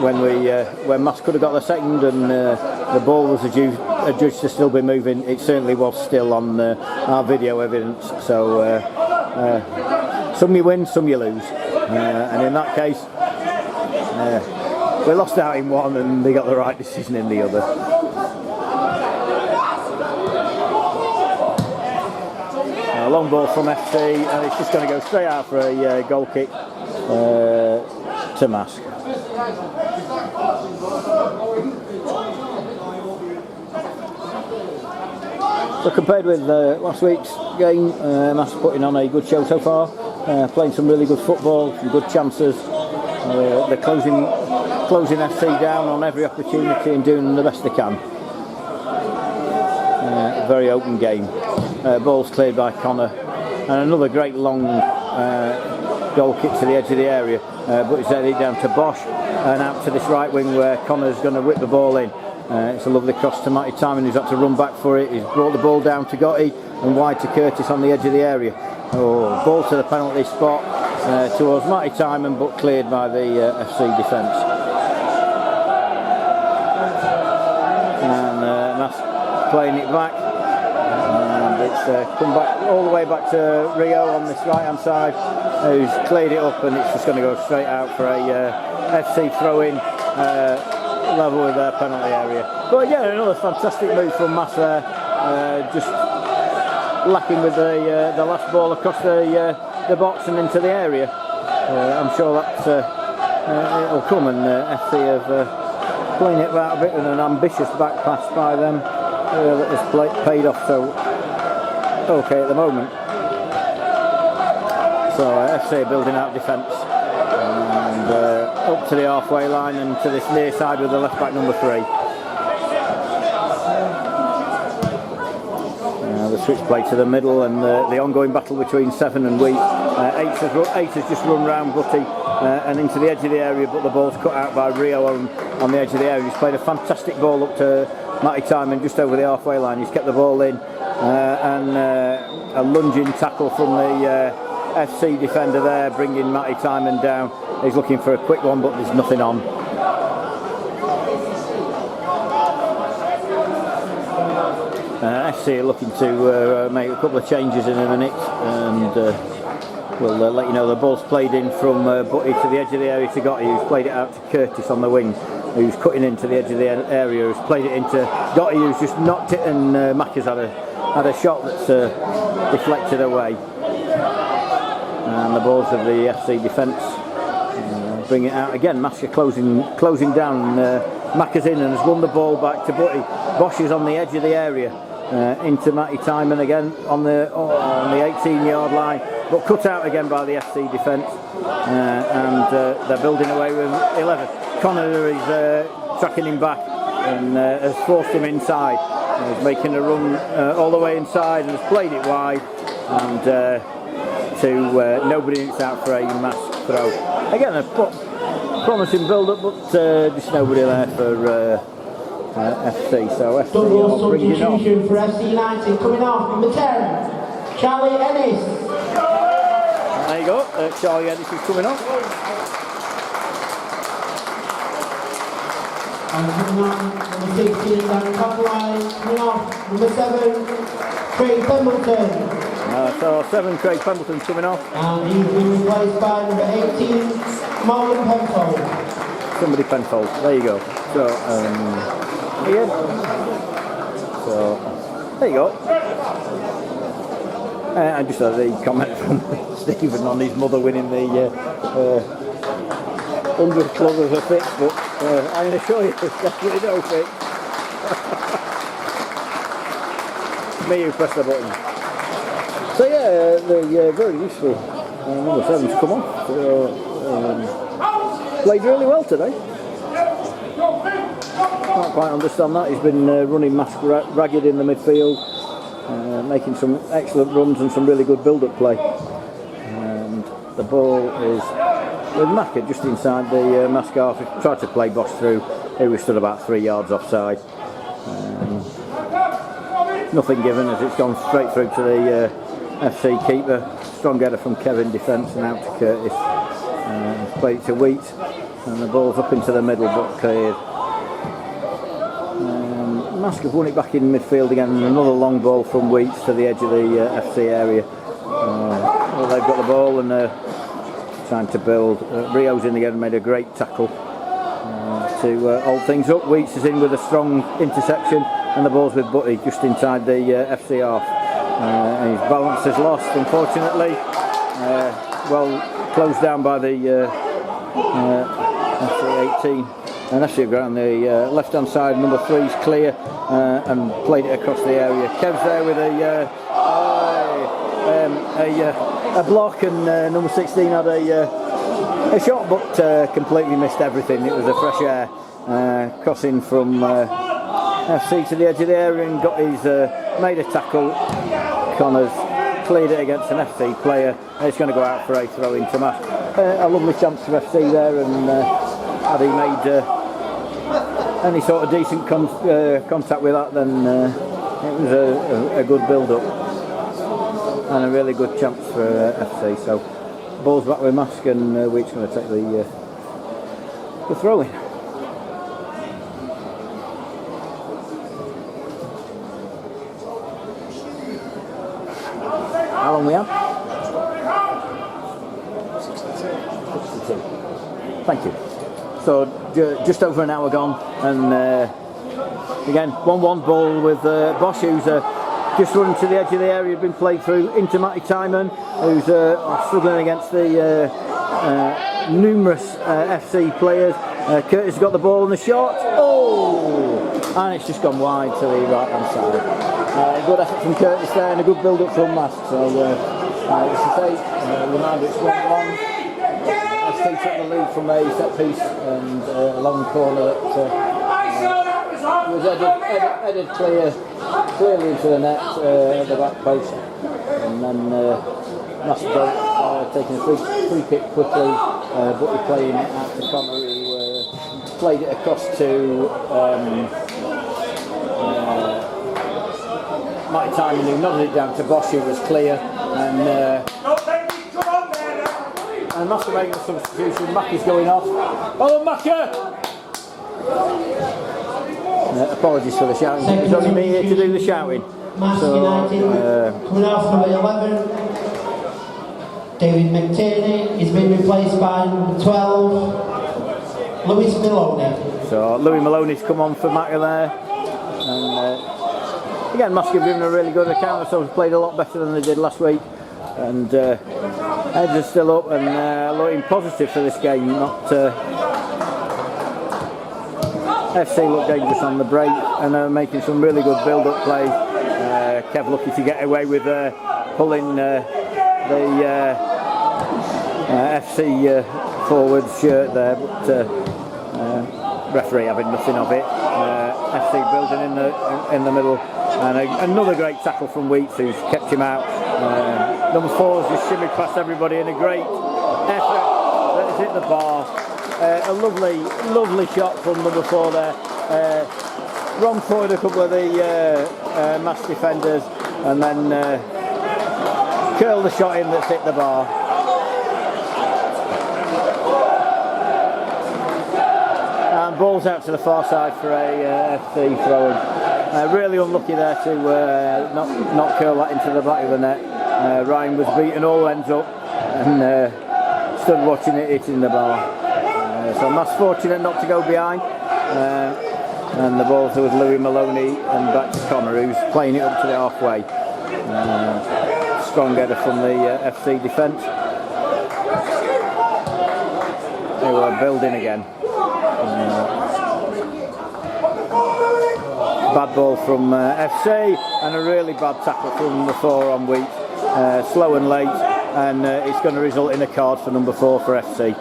when Mass could have got the second, and the ball was adjudged to still be moving, it certainly was still on our video evidence. So some you win, some you lose, and in that case we lost out in one and they got the right decision in the other. A long ball from FC, and it's just going to go straight out for a goal kick to Marske. So compared with last week's game, Marske putting on a good show so far, playing some really good football, some good chances. They're closing FC down on every opportunity and doing the best they can. Very open game. Ball's cleared by Connor, and another great long goal kick to the edge of the area, but it's headed down to Bosch and out to this right wing where Connor's going to whip the ball in. It's a lovely cross to Matty Timing, who's had to run back for it. He's brought the ball down to Gotti and wide to Curtis on the edge of the area. Ball to the penalty spot towards Matty Timing, but cleared by the FC defence. And Marske playing it back. It's come back all the way back to Rio on this right hand side, who's cleared it up, and it's just going to go straight out for a FC throw in, level with their penalty area. But again, another fantastic move from Mass there, just lacking with the last ball across the box and into the area. I'm sure that it'll come, and FC have playing it about a bit with an ambitious back pass by them that has paid off so okay at the moment. So FC are building out defence, and up to the halfway line and to this near side with the left back number 3. The switch play to the middle, and the ongoing battle between 7 and Wheat. 8 has just run round Butty and into the edge of the area, but the ball's cut out by Rio on the edge of the area. He's played a fantastic ball up to Matty Timing just over the halfway line. He's kept the ball in, and a lunging tackle from the FC defender there, bringing Matty Timon down. He's looking for a quick one, but there's nothing on. FC are looking to make a couple of changes in a minute, and we'll let you know. The ball's played in from Butty to the edge of the area to Gotti, who's played it out to Curtis on the wing, who's cutting into the edge of the area, who's played it into Gotti, who's just knocked it, and Macca's had a shot that's deflected away. And the balls of the FC defence bring it out again. Marske closing down. Macca's in and has won the ball back to Butty. Bosch is on the edge of the area into Matty Timon again on the 18-yard line, but cut out again by the FC defence, and they're building away with 11. Connor is tracking him back and has forced him inside. He's making a run all the way inside and has played it wide, and to nobody. It's out for a Marske throw. Again, a promising build-up, but just nobody there for FC. So FC Double bringing it on. substitution for FC United coming off, number 10, Charlie Ennis. There you go, Charlie Ennis is coming off. And coming on, number 16, Dan Conroy. Coming off, number 7, Craig Pembleton. So 7, Craig Pembleton coming off. And he's been replaced by number 18, Marlon Penfold. Somebody Penfold, there you go. So, again. So, there you go. I just had a comment from Stephen on his mother winning the 100 club of a fix, but I'm going to show you there's definitely no fix. Me who pressed the button. So yeah, they're very useful. Number 7's come on. So, played really well today. Can't quite understand that. He's been running Marske ragged in the midfield, making some excellent runs and some really good build-up play. And the ball is with Macca just inside the Marske half. He tried to play Bosch through. He was stood about 3 yards offside. Nothing given as it's gone straight through to the FC keeper. Strong header from Kevin defence and out to Curtis. Played it to Wheat, and the ball's up into the middle but cleared. Marske have won it back in midfield again, and another long ball from Wheats to the edge of the FC area. Well, they've got the ball and trying to build. Rio's in again and made a great tackle to hold things up. Wheats is in with a strong interception, and the ball's with Butty just inside the FC half. And his balance is lost, unfortunately. Well closed down by the FC 18. And FC around the left-hand side, number 3's clear and played it across the area. Kev's there with a block, and number 16 had a shot, but completely missed everything. It was a fresh air crossing from FC to the edge of the area, and got his made a tackle. Connors cleared it against an FC player. It's going to go out for a throw into Marske. A lovely chance for FC there, and had he made any sort of decent contact with that, then it was a good build-up and a really good chance for FC. So ball's back with Marske, and Wheat's going to take the throw-in. How long we have? 62. Thank you. So just over an hour gone, and again 1-1 ball with Bosch, who's just running to the edge of the area, been played through into Matty Timon, who's struggling against the numerous FC players. Curtis has got the ball in the shot, and it's just gone wide to the right hand side. Good effort from Curtis there, and a good build up from Marske. So as I say, reminder it's 1-1. FC took the lead from a set piece and a long corner that was headed clearly into the net at the back post, and then Marske taking a free kick quickly, but he playing it out to Connor, who played it across to Matty Timing who nodded it down to Bosch, who was clear, and Maske making a substitution. Mackie's going off. Oh, Makke! Apologies for the shouting. It's only me here to do the shouting. Marske United coming off number 11. David McTierney is being replaced by number 12, Louis Maloney. So Louis Maloney's come on for Makke there. And again, Maske have given a really good account of themselves, played a lot better than they did last week. And heads are still up and looking positive for this game. Not FC look dangerous on the break and making some really good build-up plays. Kev lucky to get away with pulling the FC forward shirt there, but referee having nothing of it. FC building in the middle, and another great tackle from Weeks, who's kept him out. Number 4's just shimmied past everybody in a great effort that has hit the bar. A lovely shot from number 4 there. Wrong forward a couple of the Maske defenders, and then curled the shot in that's hit the bar. And balls out to the far side for a FC throw-in. Really unlucky there to not curl that into the back of the net. Ryan was beaten all ends up and stood watching it hitting the bar. So Maske fortunate not to go behind. And the ball to Louis Maloney and back to Connor, who's playing it up to the halfway. Strong header from the FC defence. They were building again. Bad ball from FC and a really bad tackle from the 4 on Weeks. Slow and late, and it's going to result in a card for number 4 for FC.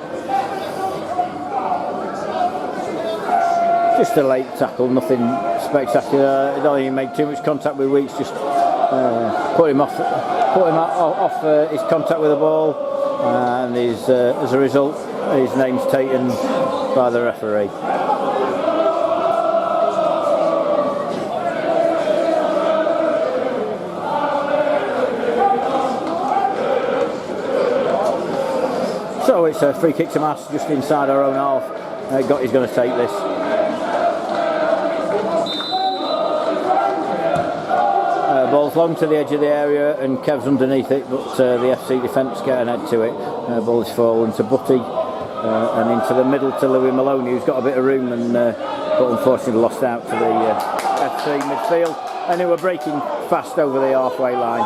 Just a late tackle, nothing spectacular. I don't think he made too much contact with Weeks, just put him off his contact with the ball, and as a result his name's taken by the referee. So it's a free kick to Maske just inside our own half. Gotti's going to take this. Ball's long to the edge of the area and Kev's underneath it, but the FC defence get an head to it. Ball is fallen to Butty and into the middle to Louis Maloney, who's got a bit of room, and but unfortunately lost out to the FC midfield. And they were breaking fast over the halfway line.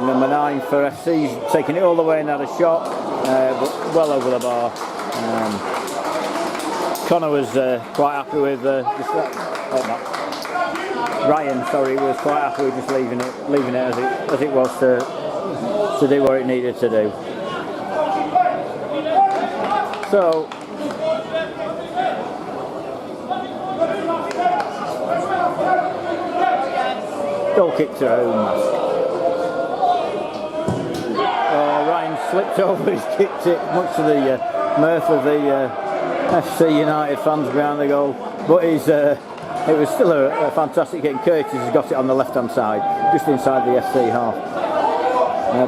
Number 9 for FC's taking it all the way and had a shot, but well over the bar. Connor was quite happy with just that. Ryan, sorry, was quite happy with just leaving it as it was to do what it needed to do. So goal kick to Maske. Ryan slipped over, he's kicked it, much to the mirth of the FC United fans behind the goal, but it was still a fantastic hit. Curtis has got it on the left hand side, just inside the FC half.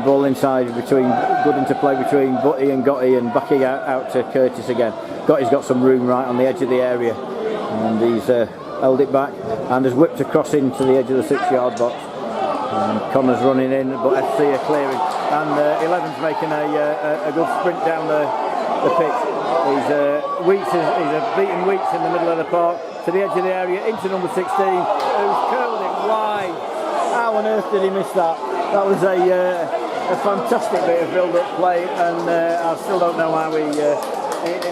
Ball inside between, good interplay between Butty and Gotti, and backing out to Curtis again. Gotti's got some room right on the edge of the area, and he's held it back and has whipped across into the edge of the 6-yard box. Connor's running in, but FC are clearing, and 11's making a good sprint down the pitch. He's beaten Weeks in the middle of the park to the edge of the area into number 16, who's curled it wide. How on earth did he miss that? That was a fantastic bit of build-up play, and I still don't know how he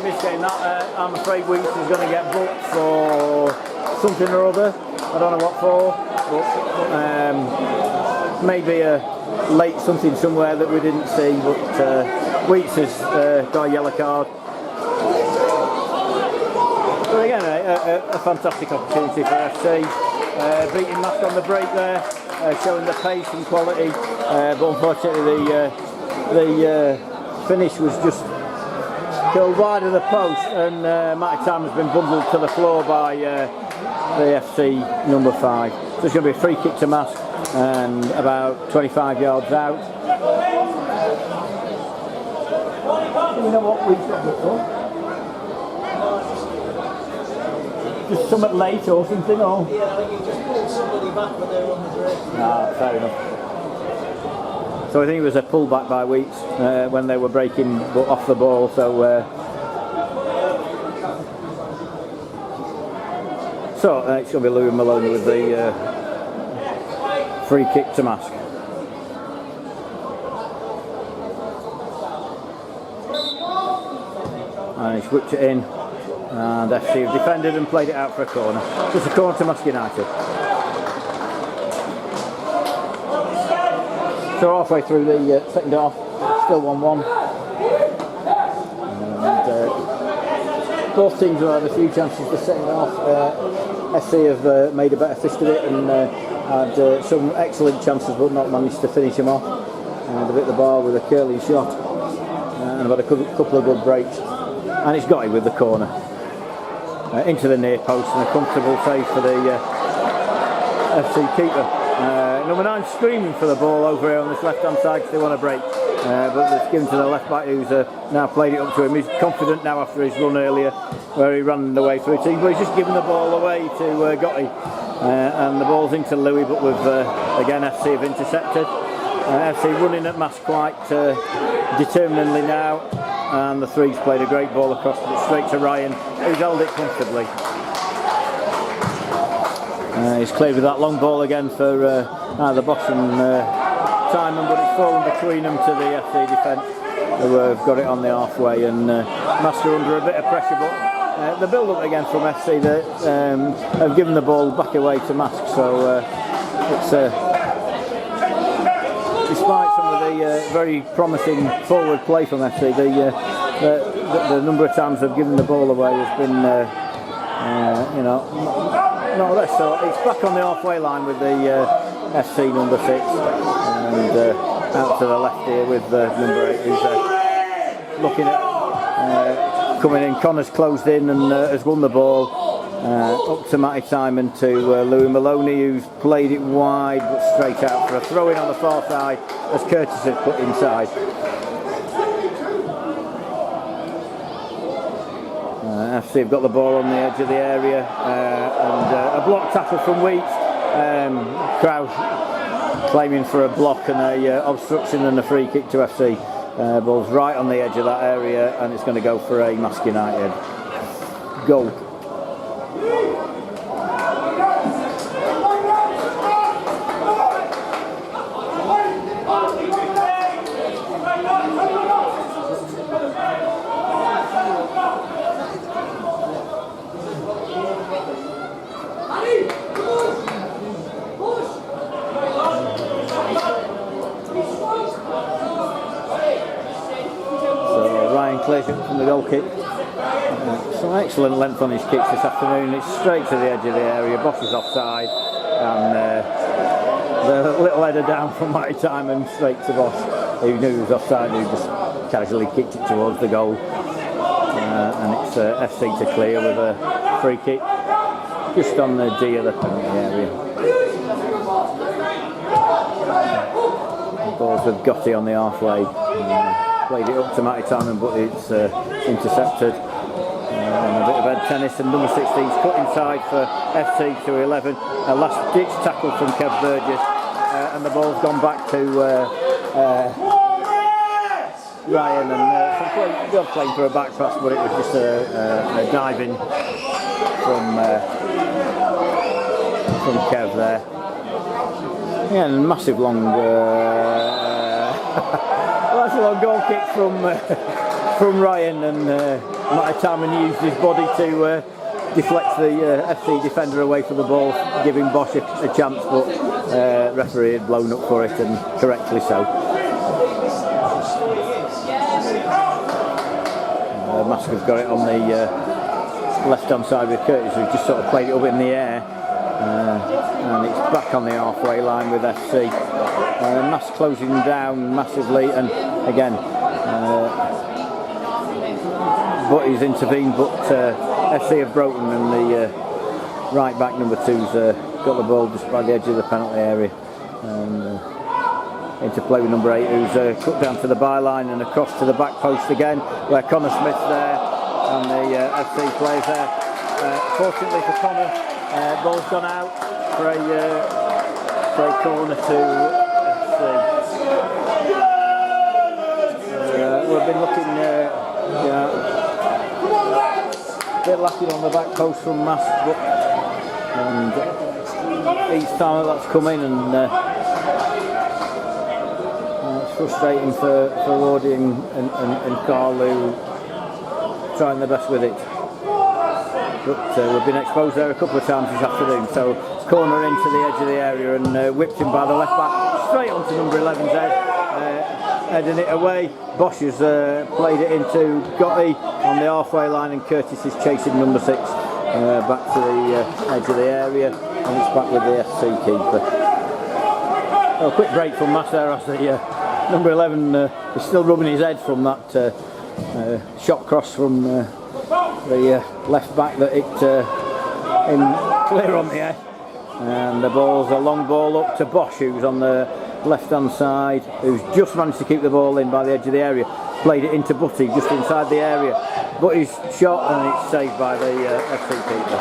missed getting that. I'm afraid Weeks is going to get booked for something or other. I don't know what for, but maybe a late something somewhere that we didn't see. But Weeks has got a yellow card. But again, a fantastic opportunity for FC. Beating Maske on the break there, showing the pace and quality. But unfortunately, the finish was just curled wide of the post, and Matty Time has been bundled to the floor by the FC number 5. So it's going to be a free kick to Maske. and about 25 yards out. Do you know what we've got before? Just something late or something, or? Yeah, I think you just pulled somebody back when they were on the break. Ah, fair enough. So I think it was a pullback by Weeks when they were breaking off the ball. So it's going to be Louis Maloney with the free kick to Marske. And he's whipped it in, and FC have defended and played it out for a corner. Just a corner to Marske United. So halfway through the second half, still 1-1. And both teams have had a few chances the second half. FC have made a better fist of it and had some excellent chances, but not managed to finish them off. They've hit the bar with a curling shot, and have had a couple of good breaks. And it's got it with the corner into the near post, and a comfortable save for the FC keeper. Number 9 screaming for the ball over here on this left hand side because they want to break, but it's given to the left back who's now played it up to him. He's confident now after his run earlier where he ran the way through team, but he's just given the ball away to Gotti, and the ball's into Louis, but with again FC have intercepted. FC running at Marske quite determinedly now, and the three's played a great ball across straight to Ryan, who's held it comfortably. He's cleared with that long ball again for the Bosch and Timon, but it's fallen between them to the FC defence, who have got it on the halfway, and Marske under a bit of pressure, but the build up again from FC that have given the ball back away to Marske, so it's despite some of the very promising forward play from FC, the number of times they've given the ball away has been not less. So it's back on the halfway line with the FC number 6, and out to the left here with number 8, who's looking at coming in. Connor's closed in and has won the ball up to Matty Timon to Louis Maloney, who's played it wide but straight out for a throw in on the far side as Curtis has put inside. FC have got the ball on the edge of the area, and a block tackle from Weeks. Krause claiming for a block and a obstruction and a free kick to FC. Ball's right on the edge of that area, and it's going to go for a Marske United goal. Clears it from the goal kick. Some excellent length on his kicks this afternoon. It's straight to the edge of the area. Bosch is offside, and the little header down from Matty Timon straight to Bosch, who knew he was offside, who just casually kicked it towards the goal. And it's FC to clear with a free kick just on the D of the penalty area. The ball's with Gotti on the halfway. Played it up to Matty Timon, but it's intercepted. And a bit of head tennis, and number 16's cut inside for FC to 11. A last ditch tackle from Kev Burgess, and the ball's gone back to Ryan, and they're playing for a back pass, but it was just a diving from Kev there. Yeah, and massive long that's a long goal kick from Ryan, and Matty Timon used his body to deflect the FC defender away from the ball, giving Bosch a chance, but referee had blown up for it, and correctly so. Marske have got it on the left hand side with Curtis, who just sort of played it up in the air, and it's back on the halfway line with FC. Marske closing down massively, and again but he's intervened, but FC have broken, and the right back number 2's got the ball just by the edge of the penalty area. And into play with number 8, who's cut down to the byline and across to the back post again, where Connor Smith's there and the FC players there. Fortunately for Connor, ball's gone out for a corner to FC. We've been looking a bit lacking on the back post from Mass, and each time that's come in, and it's frustrating for Roddy and Carl, who trying their best with it. But we've been exposed there a couple of times this afternoon, so corner into the edge of the area and whipped him by the left back straight onto number 11's head, heading it away. Bosch has played it into Gotti on the halfway line, and Curtis is chasing number 6 back to the edge of the area, and it's back with the FC keeper. A quick break from Mass there as the number 11 is still rubbing his head from that shot cross from the left back that hit in clear on the head. And the ball's a long ball up to Bosch, who's on the left hand side, who's just managed to keep the ball in by the edge of the area. Played it into Butty just inside the area. Butty's shot, and it's saved by the FC keeper.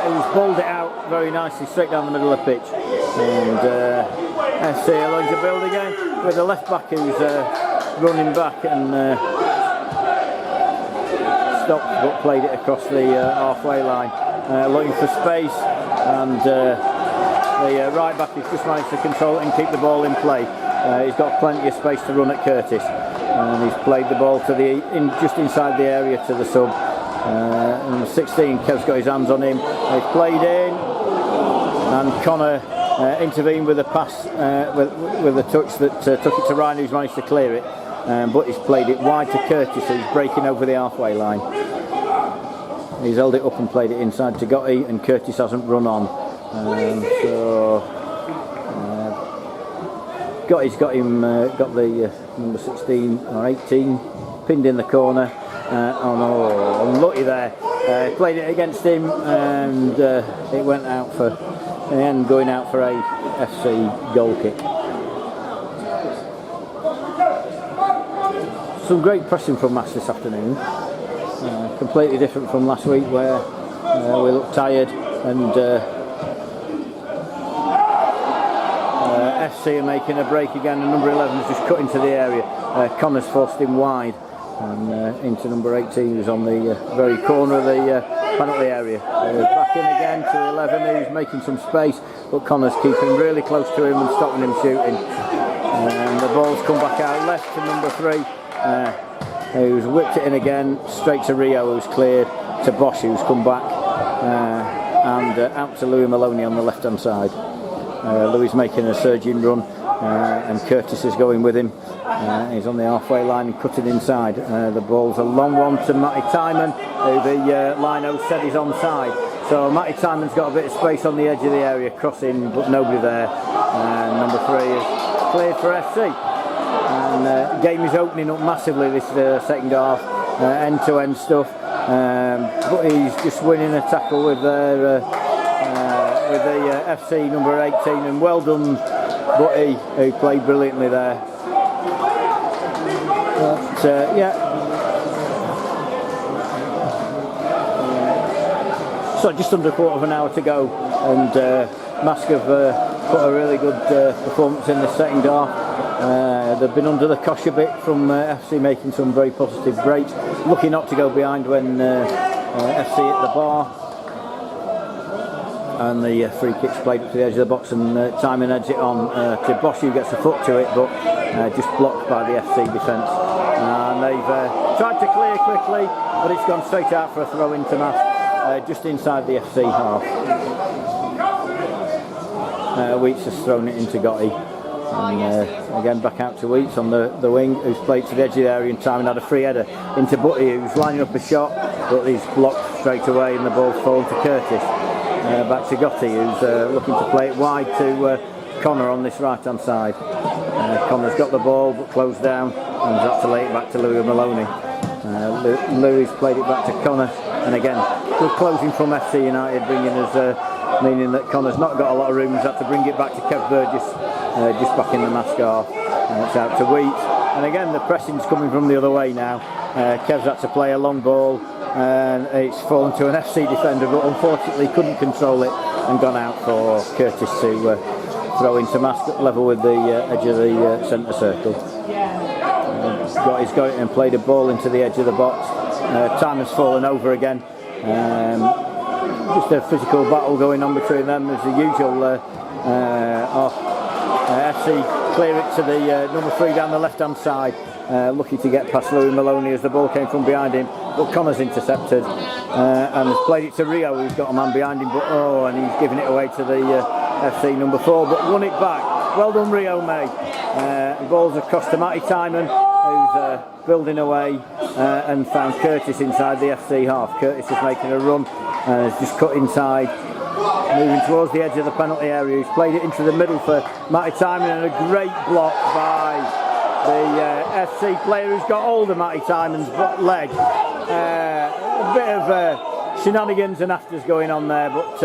Who's bowled it out very nicely straight down the middle of the pitch. And FC are going to build again with the left back who's running back and stopped, but played it across the halfway line, looking for space, and the right back has just managed to control it and keep the ball in play. He's got plenty of space to run at Curtis, and he's played the ball to just inside the area to the sub. Number 16, Kev's got his hands on him. He's played in, and Connor intervened with a pass, with a touch that took it to Ryan, who's managed to clear it. But he's played it wide to Curtis, who's breaking over the halfway line. He's held it up and played it inside to Gotti, and Curtis hasn't run on. Gotti's got him, got the number 16 or 18 pinned in the corner. Oh no, unlucky there. Played it against him, and it went out for, in the end, going out for a FC goal kick. Some great pressing from Mass this afternoon. Completely different from last week, where we looked tired, and FC are making a break again, and number 11 has just cut into the area. Connor's forced him wide, and into number 18, who's on the very corner of the penalty area. Back in again to 11, who's making some space, but Connor's keeping really close to him and stopping him shooting. And the ball's come back out left to number 3, who's whipped it in again, straight to Rio, who's cleared, to Bosch, who's come back, and out to Louis Maloney on the left hand side. Louis making a surging run, and Curtis is going with him. He's on the halfway line and cutting inside. The ball's a long one to Matty Timon, who the lino said is onside. So Matty Timon's got a bit of space on the edge of the area, crossing, but nobody there. And number 3 is cleared for FC. And game is opening up massively this second half, end-to-end stuff. But he's just winning a tackle with their with the FC number 18, and well done Butty, who played brilliantly there. But yeah, so just under a quarter of an hour to go, and Marske have put a really good performance in the second half. They've been under the cosh a bit from FC, making some very positive breaks, lucky not to go behind when FC hit the bar. And the free kick's played up to the edge of the box, and Timon heads it on to Bosch, who gets a foot to it, but just blocked by the FC defence. And they've tried to clear quickly, but it's gone straight out for a throw into Mass, just inside the FC half. Wheats has thrown it into Gotti, and again back out to Wheats on the wing, who's played to the edge of the area, and Timon had a free header into Butty, who's lining up a shot, but he's blocked straight away, and the ball's fallen to Curtis. Back to Gotti, who's looking to play it wide to Connor on this right hand side. Connor's got the ball but closed down, and he's had to lay it back to Louis Maloney. Louis played it back to Connor, and again good closing from FC United, bringing us meaning that Connor's not got a lot of room. He's had to bring it back to Kev Burgess, just back in the Marske half. It's out to Wheat, and again the pressing's coming from the other way now. Kev's had to play a long ball, and it's fallen to an FC defender, but unfortunately couldn't control it and gone out for Curtis to throw into Marske, level with the edge of the centre circle. He's got it and played a ball into the edge of the box. Time has fallen over again. Just a physical battle going on between them as the usual. FC clear it to the number 3 down the left hand side, lucky to get past Louis Maloney as the ball came from behind him, but Connor's intercepted and has played it to Rio, who's got a man behind him, but and he's given it away to the FC number 4, but won it back. Well done Rio May. Balls across to Matty Timon, who's building away and found Curtis inside the FC half. Curtis is making a run and has just cut inside, moving towards the edge of the penalty area. He's played it into the middle for Matty Timon, and a great block by the FC player who's got hold of Matty Timon's leg. A bit of shenanigans and afters going on there, but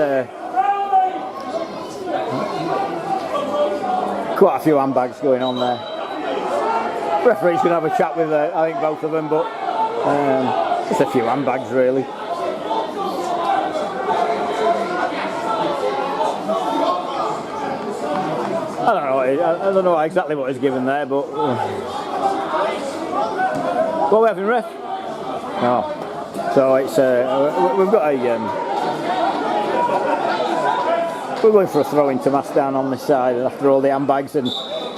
quite a few handbags going on there. Referee's going to have a chat with I think both of them, but just a few handbags really. I don't know exactly what he's given there, but what are we having, ref? Oh, so it's we've got a we're going for a throw into Marske down on this side after all the handbags and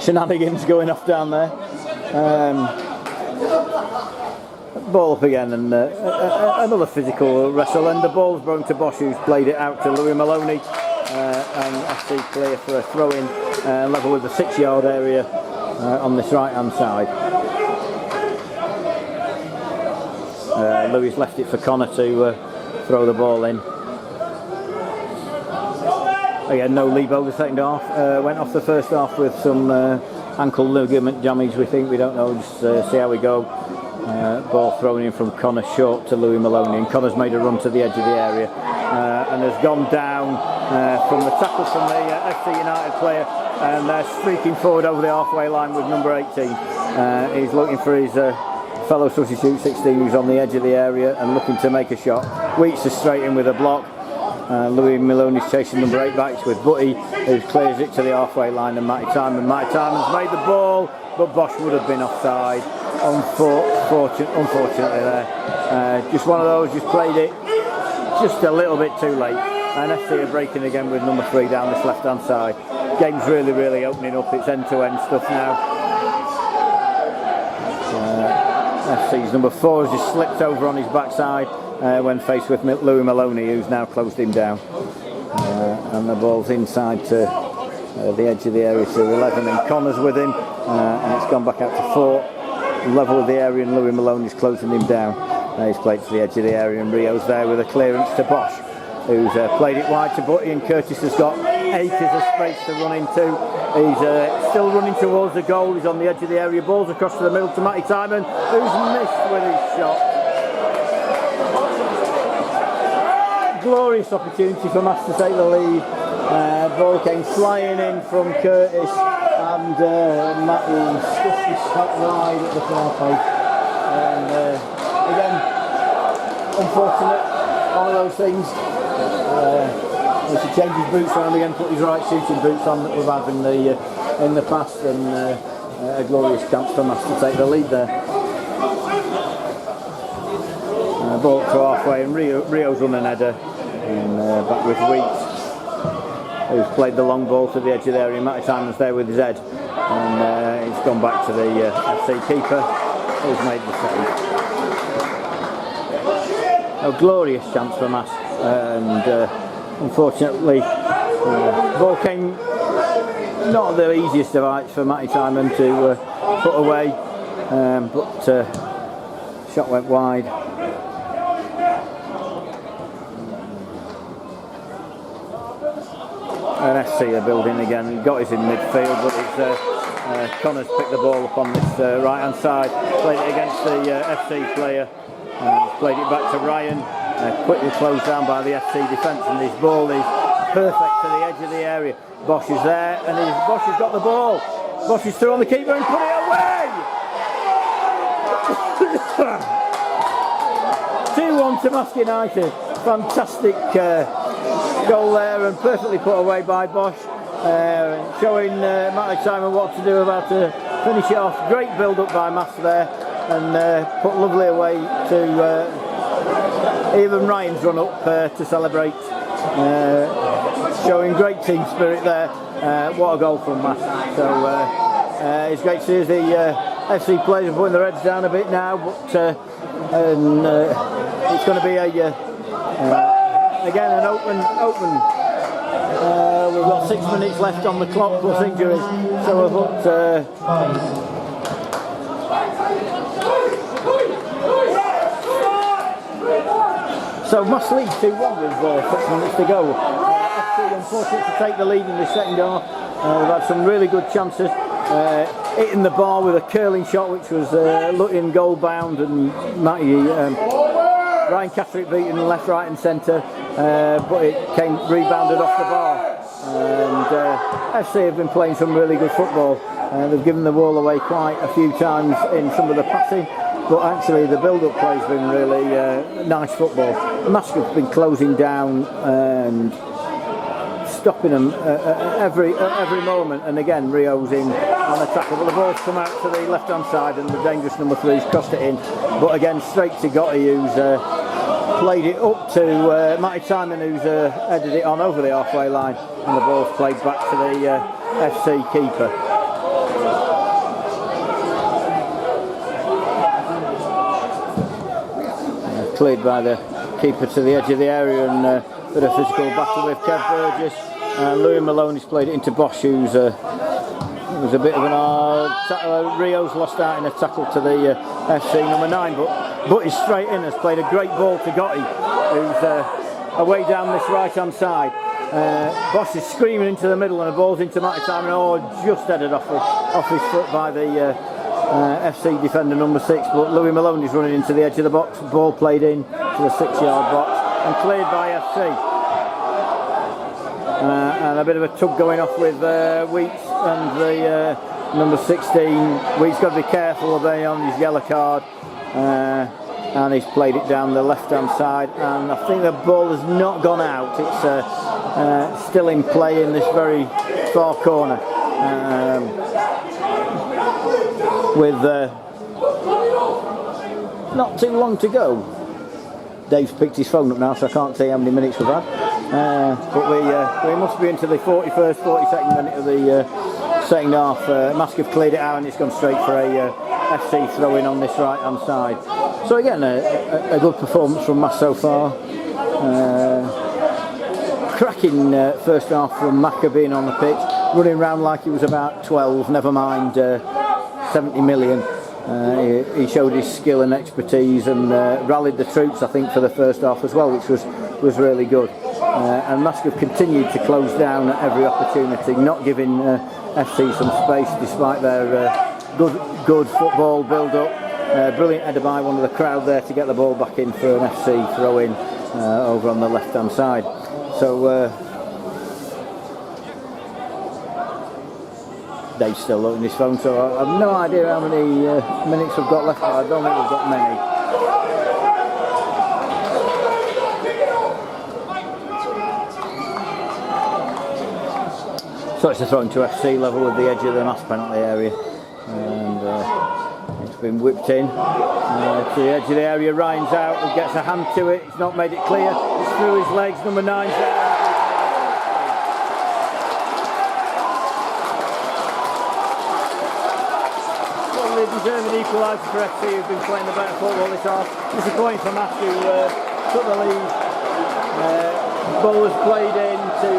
shenanigans going off down there. Ball up again, and another physical wrestle, and the ball's blown to Bosch, who's played it out to Louis Maloney, and FC clear for a throw in, level with the 6-yard area on this right hand side. Louis left it for Connor to throw the ball in. Again, no Lebo the second half. Went off the first half with some ankle ligament damage, we think. We don't know, just see how we go. Ball thrown in from Connor short to Louis Maloney, and Connor's made a run to the edge of the area and has gone down from the tackle from the FC United player, and they're streaking forward over the halfway line with number 18. He's looking for his fellow substitute 16 who's on the edge of the area and looking to make a shot. Wheats is straight in with a block. Louis Maloney's chasing number 8 backs with Butty, who clears it to the halfway line, and Matty Timon's made the ball, but Bosch would have been offside. Unfortunately there. Just one of those, just played it just a little bit too late. And FC are breaking again with number 3 down this left hand side. Game's really opening up, it's end to end stuff now. FC's number 4 has just slipped over on his backside when faced with Louis Maloney, who's now closed him down. And the ball's inside to the edge of the area to 11, and Connor's with him, and it's gone back out to 4. Level with the area, and Louis Maloney's closing him down. He's played to the edge of the area, and Rio's there with a clearance to Bosch, who's played it wide to Butty, and Curtis has got acres of space to run into. He's still running towards the goal. He's on the edge of the area. Ball's across to the middle to Matty Timon, who's missed with his shot. Glorious opportunity for Marske to take the lead. Ball came flying in from Curtis, and Matty stuffed his shot wide at the far post. And again, unfortunate, one of those things. He should change his boots around again, put his right shooting boots on that we've had in the past, and a glorious chance for Marske to take the lead there. Ball up to halfway, and Rio's run an header, and back with Wheats, who's played the long ball to the edge of the area. Matty Timon's there with his head, and he's gone back to the FC keeper, who's made the save. A glorious chance for Marske, and unfortunately ball came not the easiest of heights for Matty Timon to put away, but shot went wide. And FC are building again. He got us in midfield, but it's Connor's picked the ball up on this right hand side, played it against the FC player, played it back to Ryan, quickly closed down by the FC defence, and this ball is perfect to the edge of the area. Bosch is there, and Bosch has got the ball. Bosch is through on the keeper and put it away! 2-1 to Marske United. Fantastic goal there, and perfectly put away by Bosch. Showing Matty Simon what to do about to finish it off. Great build up by Mass there, and put lovely away to even Ryan's run up to celebrate. Showing great team spirit there. What a goal from Mass. So it's great to see as the FC players are putting their heads down a bit now, but it's going to be again an open. We've got 6 minutes left on the clock plus injuries, so we've got so Mass lead 2-1 with 6 minutes to go. FC unfortunate to take the lead in the second half. We've had some really good chances. Hitting the bar with a curling shot which was looking goal bound, and Ryan Catterick beaten left, right and centre, but it came rebounded off the bar. And FC have been playing some really good football. They've given the ball away quite a few times in some of the passing, but actually the build-up play has been really nice football. Marske have been closing down and stopping them every moment, and again Rio's in on the tackle, but the ball's come out to the left hand side and the dangerous number 3's crossed it in, but again straight to Gotti, who's played it up to Matty Simon, who's headed it on over the halfway line, and the ball's played back to the FC keeper. Cleared by the keeper to the edge of the area, and a bit of physical battle with Kev Burgess. Louis Maloney's played it into Bosch, who's it was a bit of an Rio's lost out in a tackle to the FC number 9, but he's straight in, has played a great ball to Gotti, who's away down this right hand side. Bosch is screaming into the middle, and the ball's into Matty Simon, just headed off his foot by the FC defender number 6, but Louis Maloney's running into the edge of the box, ball played in to the 6-yard box and cleared by FC. And a bit of a tug going off with Weeks and the number 16. Weeks got to be careful of on his yellow card, and he's played it down the left hand side, and I think the ball has not gone out. It's still in play in this very far corner. With not too long to go. Dave's picked his phone up now, so I can't see how many minutes we've had. But we must be into the 41st, 42nd minute of the second half. Marske have cleared it out, and it's gone straight for a FC throw-in on this right-hand side. So again, a good performance from Mass so far. Cracking first half from Maka being on the pitch, running around like he was about 12, never mind 70 million. He showed his skill and expertise, and rallied the troops, I think, for the first half as well, which was really good. And Marske have continued to close down at every opportunity, not giving FC some space despite their good football build-up. Brilliant header by one of the crowd there to get the ball back in for an FC throw-in over on the left-hand side. So Dave's still looking at his phone, so I have no idea how many minutes we've got left, but I don't think we've got many. So it's a throw into FC level with the edge of the Mass penalty area, and it's been whipped in to the edge of the area. Ryan's out, he gets a hand to it, he's not made it clear, it's through his legs, number 9's there. Deserving equaliser for FC, who've been playing the better football this half. Disappointing for Marske, who took the lead. Ball was played in to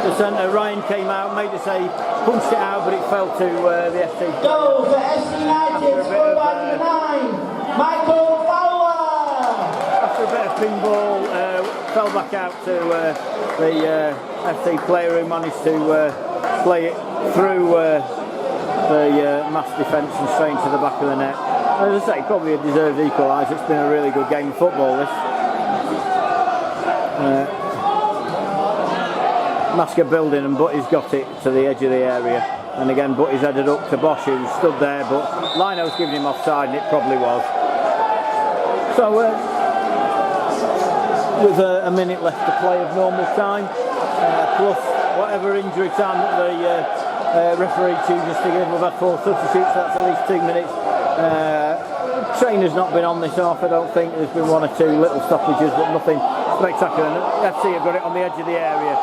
the centre. Ryan came out, made a save, punched it out, but it fell to the FC. Goal for FC United, scored by number 9, Michael Fowler. After a bit of pinball, fell back out to the FC player, who managed to play it through the Mass defence and straight into the back of the net. As I say, probably a deserved equaliser. It's been a really good game of football, this. Marske building, and Butty's got it to the edge of the area. And again, Butty's headed up to Bosch, who stood there, but Lino's giving him offside, and it probably was. So, with a minute left to play of normal time, plus whatever injury time that the referee chooses to give. We've had 4 substitutes, so that's at least 2 minutes. Trainer's not been on this half, I don't think. There's been 1 or 2 little stoppages, but nothing spectacular. And FC have got it on the edge of the area,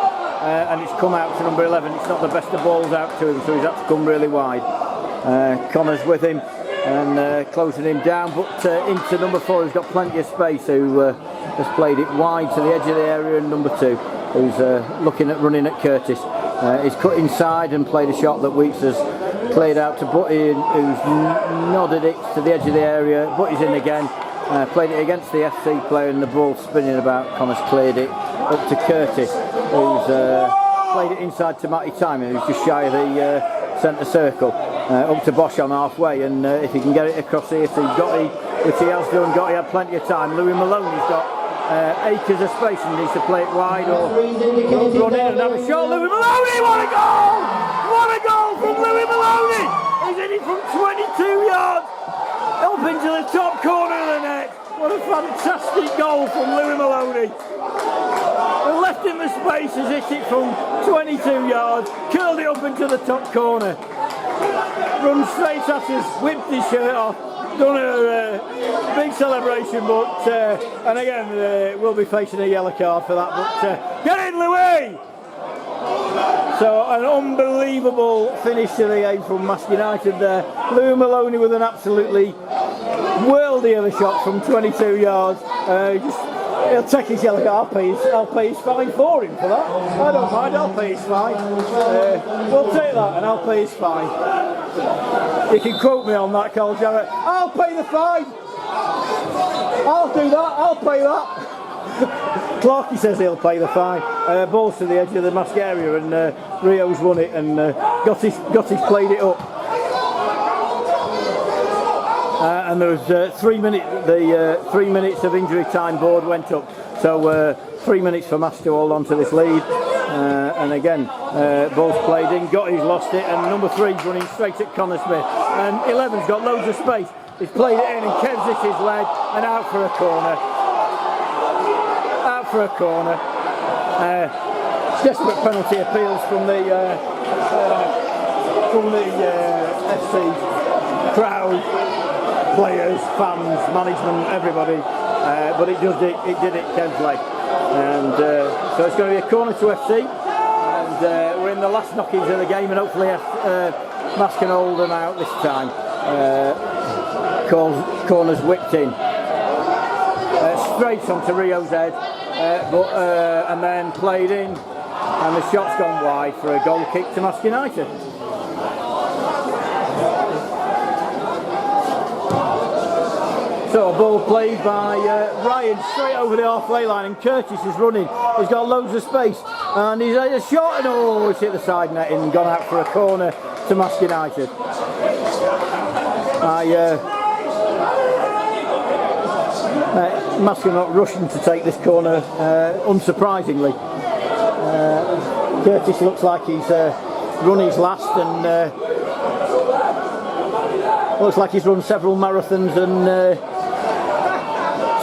and it's come out to number 11. It's not the best of balls out to him, so he's had to come really wide. Connor's with him and closing him down, but into number 4, who's got plenty of space, who has played it wide to the edge of the area, and number 2, who's looking at running at Curtis. He's cut inside and played a shot that Weeks has played out to Butty, who's nodded it to the edge of the area. Butty's in again, played it against the FC player, and the ball spinning about. Connor's cleared it up to Curtis, who's played it inside to Matty Timon, who's just shy of the centre circle. Up to Bosch on halfway, and if he can get it across here to Gotti, which he has done. Gotti had plenty of time. Louis Maloney's got acres of space and needs to play it wide or run in and have a shot. Louis Maloney, what a goal! What a goal from Louis Maloney! He's in it from 22 yards up into the top corner of the net. What a fantastic goal from Louis Maloney. The left in the space has hit it from 22 yards, curled it up into the top corner. Run straight at us, whipped his shirt off, done a big celebration, but and again we'll be facing a yellow card for that, but get in, Louis! So an unbelievable finish to the game from Marske United there. Louis Maloney with an absolutely worldy of a shot from 22 yards. He'll take his yellow card. I'll pay his fine for him for that. I don't mind, I'll pay his fine. We'll take that and I'll pay his fine. You can quote me on that, Carl Jarrett. I'll pay the fine. I'll do that, I'll pay that. Clarkey says he'll pay the fine. Balls to the edge of the Marske area, and Rio's won it, and Gotti's played it up. And there was 3 minutes. The 3 minutes of injury time board went up, so 3 minutes for Marske to hold on to this lead. And again, ball's played in. Gotti's lost it, and number 3's running straight at Connor Smith. And 11's got loads of space. He's played it in, and Kev's hit his leg, and out for a corner. Out for a corner. Desperate penalty appeals from the FC crowd, players, fans, management, everybody. But it did it Kev's leg. And so it's going to be a corner to FC, and we're in the last knockings of the game, and hopefully Marske can hold them out this time. Corner's whipped in straight onto Rio's head, and then played in, and the shot's gone wide for a goal kick to Marske United. So a ball played by Ryan straight over the halfway line, and Curtis is running. He's got loads of space, and he's had a shot, and it's hit the side net and gone out for a corner to Marske United. Marske not rushing to take this corner, unsurprisingly. Curtis looks like he's run his last, and looks like he's run several marathons, and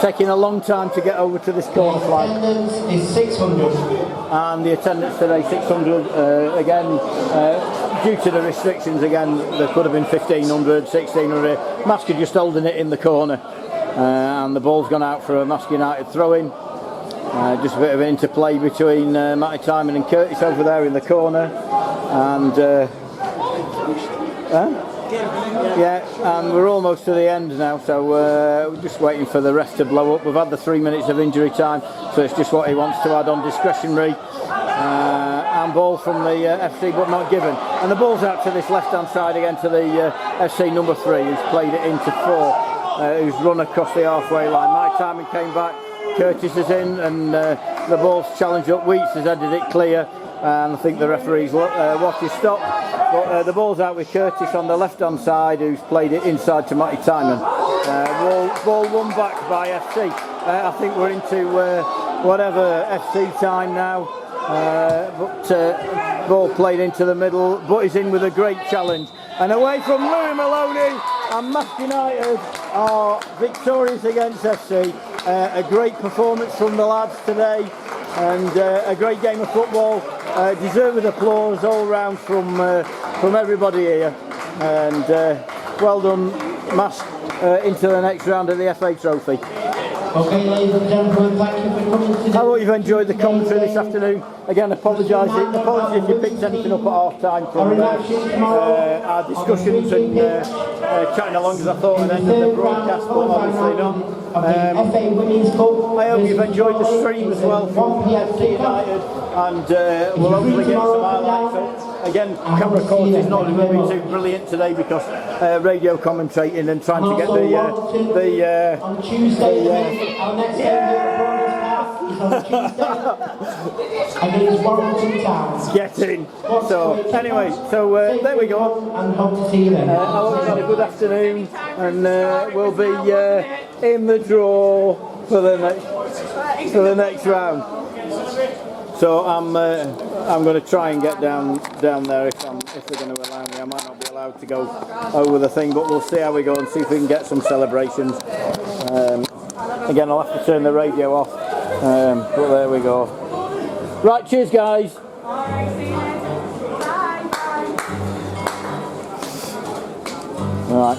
taking a long time to get over to this corner flag. The attendance is 600. And the attendance today 600. Again, due to the restrictions, again there could have been 1500, 1600. Marske just holding it in the corner, and the ball's gone out for a Marske United throw-in. Just a bit of interplay between Matty Timon and Curtis over there in the corner, and yeah, and we're almost to the end now, so we're just waiting for the ref to blow up. We've had the 3 minutes of injury time, so it's just what he wants to add on discretionary. And ball from the FC, but not given. And the ball's out to this left-hand side again to the FC number 3, who's played it into 4, who's run across the halfway line. My timing came back, Curtis is in, and the ball's challenged up. Weeks has headed it clear, and I think the referee's watch is stopped. But the ball's out with Curtis on the left-hand side, who's played it inside to Matty Timon. Ball won back by FC. I think we're into whatever FC time now. but ball played into the middle, but he's in with a great challenge. And away from Louis Maloney, and Marske United are victorious against FC. A great performance from the lads today, and a great game of football. Deserved applause all round from everybody here, and well done, Marske, into the next round of the FA Trophy. Okay, ladies and gentlemen, thank you for coming today. I hope you've enjoyed the commentary this afternoon. Again, apologies if you picked anything up at half time from our discussions and chatting along as I thought at the end of the broadcast, but obviously not. I hope you've enjoyed the stream as well from FC United, and we'll hopefully get some highlights. So, again, camera quality is not going to be too brilliant today because radio commentating and trying to get on Tuesday, our next game is on Tuesday against Warrington Town. Get in. So anyway, there we go. And hope to see you then. I hope you had a good afternoon, and we'll be in the draw for the next round. So I'm going to try and get down there if they're going to allow me. I might not be allowed to go over the thing, but we'll see how we go and see if we can get some celebrations. Again, I'll have to turn the radio off, but there we go. Right, cheers guys. All right.